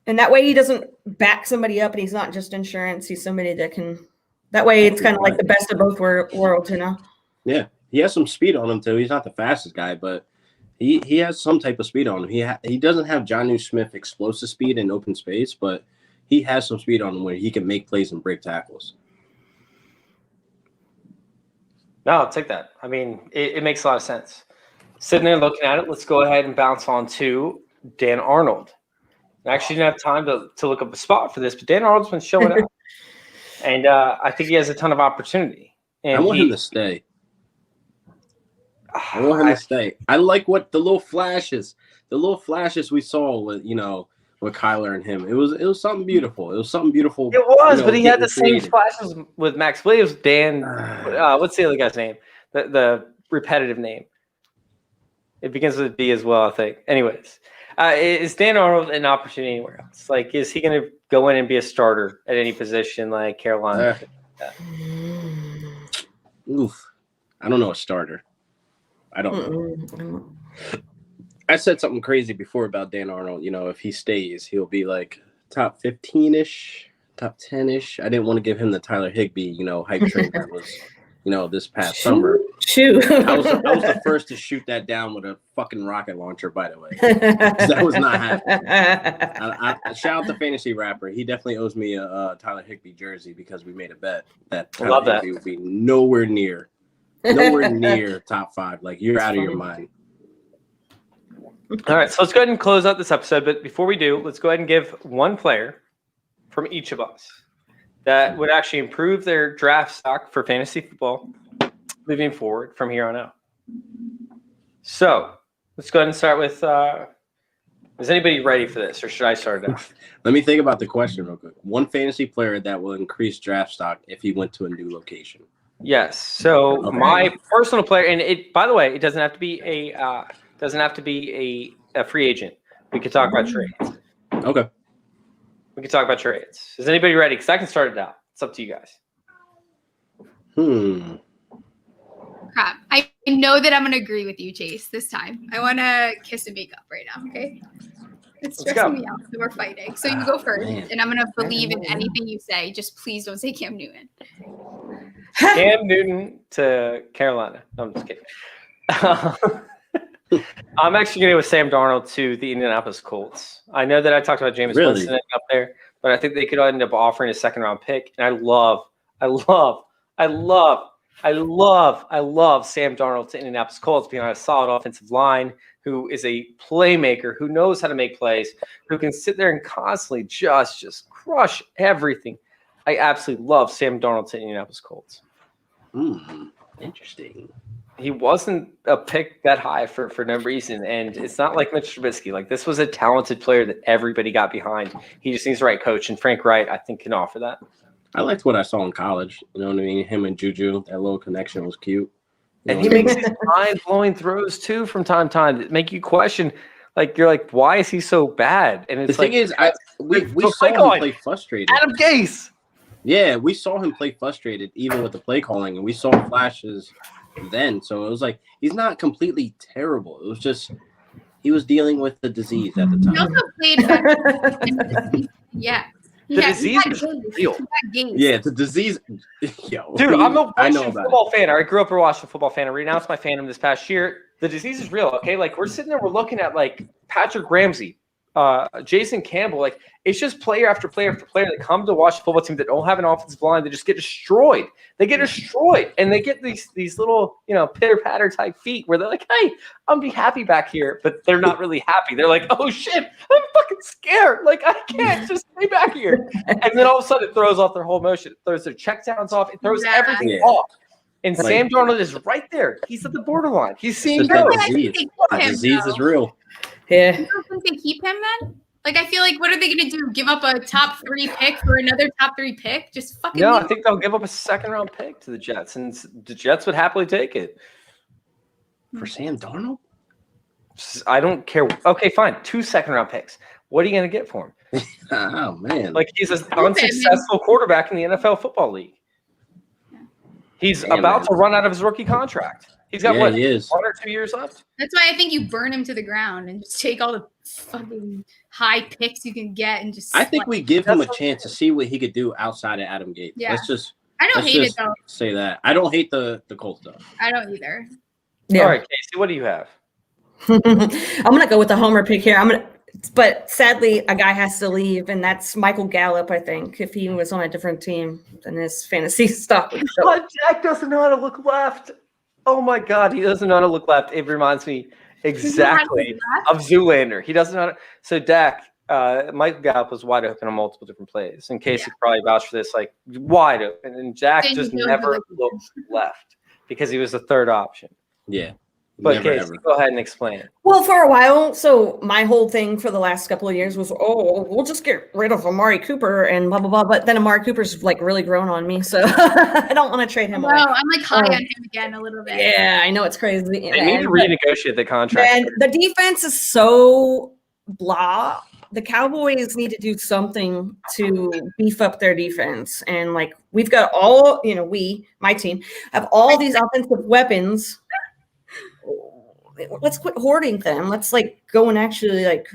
And that way he doesn't back somebody up, and he's not just insurance. He's somebody that can. That way it's kind of like the best of both worlds, Yeah, he has some speed on him too. He's not the fastest guy, but he has some type of speed on him. He doesn't have Jonnu Smith explosive speed in open space, but he has some speed on him where he can make plays and break tackles. No, I'll take that. I mean, it makes a lot of sense. Sitting there looking at it, let's go ahead and bounce on to Dan Arnold. I actually didn't have time to look up a spot for this, but Dan Arnold's been showing up. And I think he has a ton of opportunity. And I want him to stay. I want him to stay. I like what the little flashes we saw with Kyler and him. It was something beautiful. It was something beautiful. It was, but he had the same flashes with Max Williams. Dan, what's the other guy's name? The repetitive name. It begins with a B as well, I think. Anyways, is Dan Arnold an opportunity anywhere else? Like, is he going to go in and be a starter at any position like Carolina? Oof. I don't know a starter. I don't know. I said something crazy before about Dan Arnold. If he stays, he'll be like top 15-ish, top 10-ish. I didn't want to give him the Tyler Higbee, hype train that was, this past summer. Shoot. I was the first to shoot that down with a fucking rocket launcher, by the way. That was not happening. Shout out to Fantasy Rapper. He definitely owes me a Tyler Higbee jersey because we made a bet that Tyler Higbee would be nowhere near top 5. Like, you're out of your mind. All right, so let's go ahead and close out this episode. But before we do, let's go ahead and give one player from each of us that would actually improve their draft stock for fantasy football moving forward from here on out. So let's go ahead and start with is anybody ready for this, or should I start it out? Let me think about the question real quick. One fantasy player that will increase draft stock if he went to a new location. Yes. So my personal player, and it, by the way, it doesn't have to be a free agent. We could talk about trades. Okay. We can talk about trades. Is anybody ready? Because I can start it out. It's up to you guys. Crap. I know that I'm going to agree with you, Chase, this time. I want to kiss and make up right now, okay? It's stressing me out, so we're fighting. So you go first, and I'm going to believe in anything you say. Just please don't say Cam Newton. Cam Newton to Carolina. No, I'm just kidding. I'm actually going to go with Sam Darnold to the Indianapolis Colts. I know that I talked about Jameis Winston up there, but I think they could end up offering a second-round pick. And I love Sam Darnold to Indianapolis Colts being on a solid offensive line, who is a playmaker, who knows how to make plays, who can sit there and constantly just crush everything. I absolutely love Sam Darnold to Indianapolis Colts. Interesting. He wasn't a pick that high for no reason, and it's not like Mitch Trubisky. Like, this was a talented player that everybody got behind. He just needs the right coach, and Frank Wright, I think, can offer that. I liked what I saw in college. You know what I mean? Him and Juju, that little connection was cute. And he makes these mind-blowing throws, too, from time to time that make you question, like, you're like, why is he so bad? And it's the thing is, we saw him play frustrated. Adam Gase. Yeah, we saw him play frustrated, even with the play calling, and we saw flashes then. So it was like, he's not completely terrible. It was just, he was dealing with the disease at the time. He also played better. Yeah. The disease is real. Yeah, the disease. Yo, dude, I'm a Washington football fan. I grew up a Washington football fan. I renounced my fandom this past year. The disease is real, okay? Like, we're sitting there, we're looking at, like, Patrick Ramsey, Jason Campbell. Like, it's just player after player after player that come to the Washington football team that don't have an offensive line. They just get destroyed. They get destroyed. And they get these little, pitter-patter type feet where they're like, hey, I'm be happy back here. But they're not really happy. They're like, oh, shit, I'm fucking scared. Like, I can't just stay back here. And then all of a sudden it throws off their whole motion. It throws their checkdowns off. It throws everything off. And like, Sam Darnold is right there. He's at the borderline. He's seeing go. The disease is real. Yeah. You don't think they keep him then? Like, I feel like, what are they going to do? Give up a top 3 pick for another top 3 pick? Just fucking. No, I think they'll give up a second-round pick to the Jets, and the Jets would happily take it. For Sam Darnold? I don't care. Okay, fine. 2 second-round picks. What are you going to get for him? Oh, man. Like, he's an unsuccessful quarterback in the NFL Football League. He's about to run out of his rookie contract. He's got, what, 1 or 2 years left? That's why I think you burn him to the ground and just take all the fucking high picks you can get and just. I think we give him a chance to see what he could do outside of Adam Gates. Yeah. I don't hate it, though. Say that. I don't hate the Colts, though. I don't either. Yeah. All right, Casey, what do you have? I'm going to go with the homer pick here. But sadly, a guy has to leave, and that's Michael Gallup, I think. If he was on a different team, then his fantasy stuff would show. But Jack doesn't know how to look left. Oh, my God. He doesn't know how to look left. It reminds me exactly of Zoolander. He doesn't know how to. So, Dak, Michael Gallup was wide open on multiple different plays. In case you probably vouch for this, like, wide open. And Jack just never looked left because he was the third option. Yeah. But Casey, go ahead and explain it. Well, for a while, so my whole thing for the last couple of years was, we'll just get rid of Amari Cooper and blah, blah, blah. But then Amari Cooper's like really grown on me, so I don't want to trade him away. I'm like high on him again a little bit. Yeah, I know it's crazy. They need to renegotiate the contract. And the defense is so blah. The Cowboys need to do something to beef up their defense. And like, we've got all, my team, have all these offensive weapons. Let's quit hoarding them. Let's like go and actually like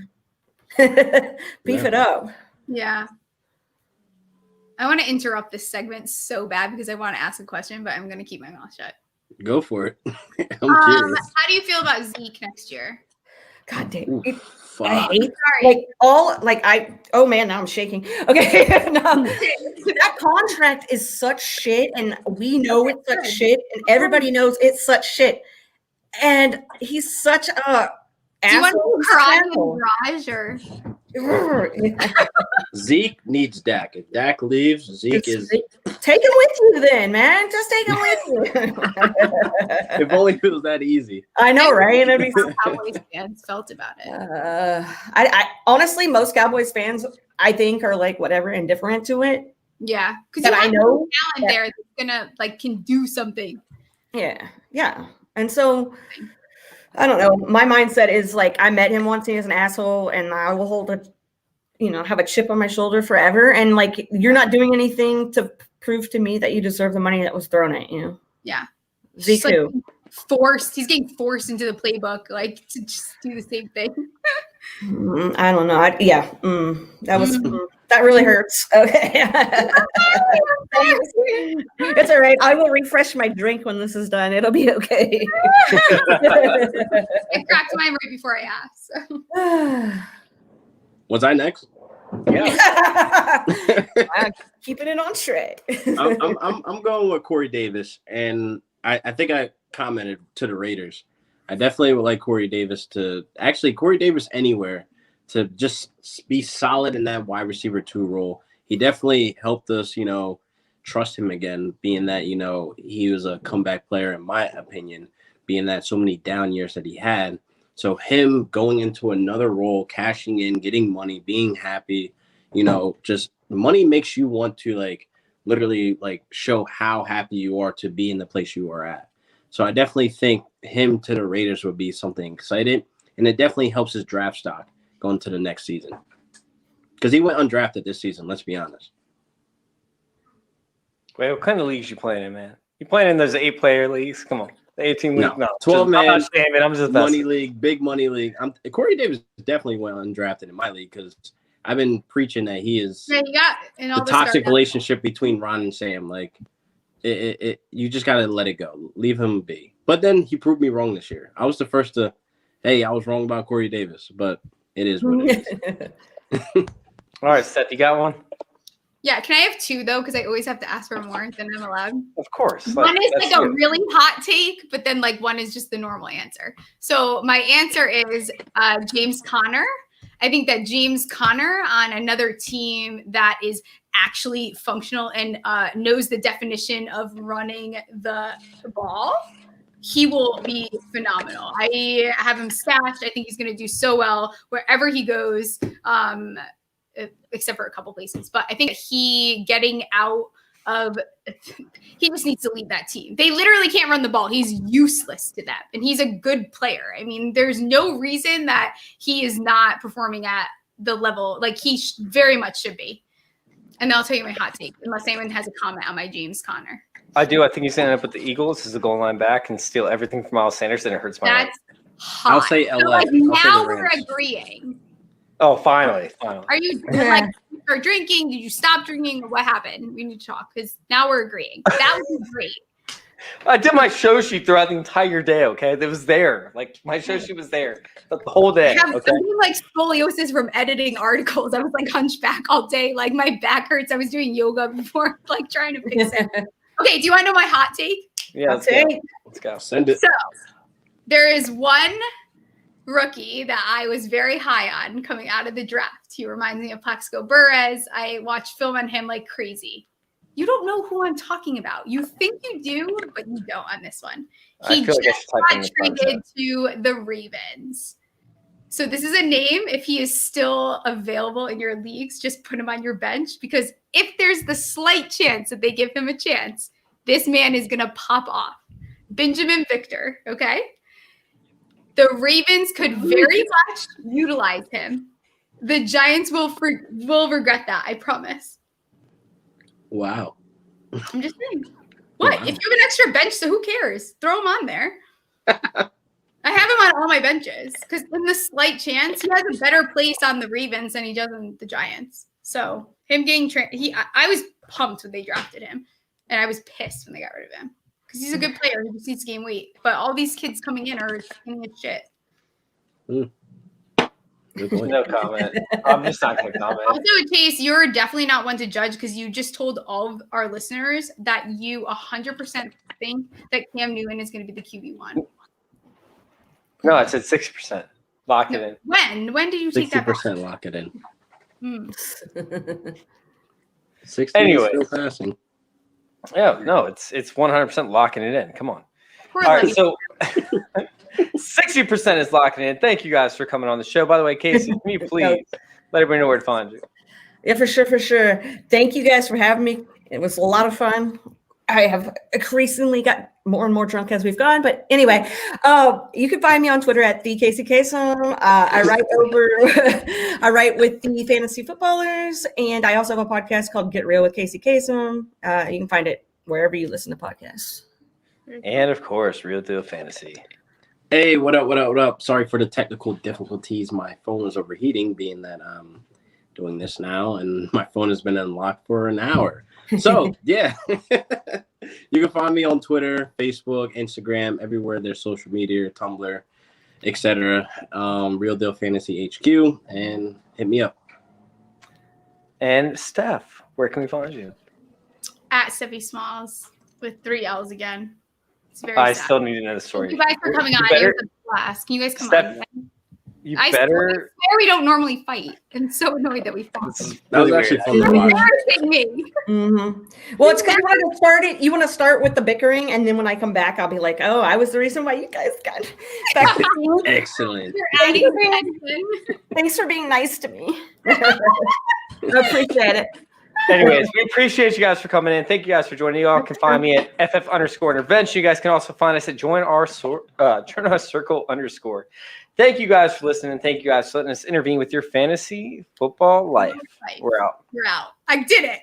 beef it up. Yeah. I want to interrupt this segment so bad because I want to ask a question, but I'm going to keep my mouth shut. Go for it. I'm curious. How do you feel about Zeke next year? God damn. I hate oh man, now I'm shaking. Okay. That contract is such shit, and we know it's such shit, and everybody knows it's such shit. And he's such a Do you want Asshole, to cry in asshole. the garage or? Zeke needs Dak. If Dak leaves, Zeke is. Take him with you then, man. Just take him with you. If only it was that easy. I know, right? And it'd be How Cowboys fans felt about it. I honestly, most Cowboys fans, I think, are like whatever, indifferent to it. Yeah, because That you I have know. talent there that's gonna can do something. Yeah. And so, I don't know. My mindset is like, I met him once. He was an asshole, and I will hold have a chip on my shoulder forever. And like, you're not doing anything to prove to me that you deserve the money that was thrown at you. Yeah, Zeke too. He's getting forced into the playbook, like to just do the same thing. I don't know. That really hurts. Okay. It's all right. I will refresh my drink when this is done. It'll be okay. I cracked mine right before I asked. So. Was I next? Yeah. I'm keeping it on track. I'm going with Corey Davis, and I think I commented to the Raiders. I definitely would like Corey Davis anywhere to just be solid in that wide receiver 2 role. He definitely helped us, trust him again, being that, he was a comeback player, in my opinion, being that so many down years that he had. So him going into another role, cashing in, getting money, being happy, just money makes you want to literally show how happy you are to be in the place you are at. So I definitely think him to the Raiders would be something exciting, and it definitely helps his draft stock going to the next season. Because he went undrafted this season, let's be honest. Wait, what kind of leagues you playing in, man? You playing in those 8-player leagues? Come on. The 18 league? No. 12-man, I'm just money league, big money league. Corey Davis definitely went undrafted in my league because I've been preaching that he is the toxic relationship between Ron and Sam. You just got to let it go. Leave him be. But then he proved me wrong this year. I was the first to, hey, I was wrong about Corey Davis, but it is what it is. All right, Seth, you got one? Yeah, can I have 2 though? Because I always have to ask for more than I'm allowed. Of course. One is a really hot take, but then one is just the normal answer. So my answer is James Conner. I think that James Conner on another team that is actually functional and knows the definition of running the ball, he will be phenomenal. I have him stashed. I think he's going to do so well wherever he goes. Except for a couple places, but I think he just needs to leave that team. They literally can't run the ball. He's useless to them, and he's a good player. I mean, there's no reason that he is not performing at the level he very much should be. And I'll tell you my hot take, unless anyone has a comment on my James Conner. I do. I think he's going to end up with the Eagles as a goal line back and steal everything from Miles Sanders, and it hurts my That's hot. I'll say LA. So, now we're agreeing. Oh, finally. Are you start drinking? Did you stop drinking? What happened? We need to talk because now we're agreeing. That would be great. I did my show sheet throughout the entire day. Okay, it was there. My show sheet was there the whole day. I have scoliosis from editing articles. I was hunchback all day. My back hurts. I was doing yoga before, trying to fix it. Okay, do you want to know my hot take? Yeah, let's go. Send it. So there is one rookie that I was very high on coming out of the draft. He reminds me of Plaxico Burress. I watched film on him like crazy. You don't know who I'm talking about. You think you do, but you don't on this one. He just got traded to the Ravens. So this is a name. If he is still available in your leagues, just put him on your bench because if there's the slight chance that they give him a chance, this man is going to pop off. Benjamin Victor, okay? The Ravens could very much utilize him. The Giants will regret that, I promise. Wow. I'm just saying. What? Wow. If you have an extra bench, so who cares? Throw him on there. I have him on all my benches because in the slight chance, he has a better place on the Ravens than he does on the Giants. So him getting I was pumped when they drafted him, and I was pissed when they got rid of him. Because he's a good player. He just needs to gain weight. But all these kids coming in are getting his shit. No comment. I'm just not going to comment. Also, Chase, you're definitely not one to judge because you just told all of our listeners that you 100% think that Cam Newton is going to be the QB1. No, I said 60%. Lock it in. When did you take that back? 60% lock it in. Hmm. 60 Anyways. is still passing. Yeah, no, it's 100% locking it in. Come on. Poor All right, lady. so 60% is locking in. Thank you guys for coming on the show. By the way, Casey, can you please let everybody know where to find you? Yeah, for sure. Thank you guys for having me. It was a lot of fun. I have increasingly got more and more drunk as we've gone. But anyway, you can find me on Twitter at the Kacey Kasem. I write with the fantasy footballers, and I also have a podcast called Get Real with Kacey Kasem. You can find it wherever you listen to podcasts. And of course, Real Deal Fantasy. Hey, what up? Sorry for the technical difficulties. My phone was overheating, being that I'm doing this now, and my phone has been unlocked for an hour. So, yeah. You can find me on Twitter, Facebook, Instagram, everywhere there's social media, Tumblr, etc. Real Deal Fantasy HQ, and hit me up. And Steph, where can we find you? At Stephie Smalls with 3 L's again. It's very I sad. still need to know the story. Thank you guys for coming on. better- It was a blast. Can you guys come Steph, on again? You I better. swear we don't normally fight. I'm so annoyed that we fought. This is That was really actually weird. fun to watch. Embarrassing me. Mm-hmm. Well, it's because you want to start with the bickering, and then when I come back, I'll be like, "Oh, I was the reason why you guys got back to me. Excellent. You're adding tension. Thanks for being nice to me. I appreciate it." Anyways, we appreciate you guys for coming in. Thank you guys for joining. You all can find me at FF_intervention. You guys can also find us at Join Our Circle _. Thank you guys for listening. Thank you guys for letting us intervene with your fantasy football life. We're out. You're out. I did it.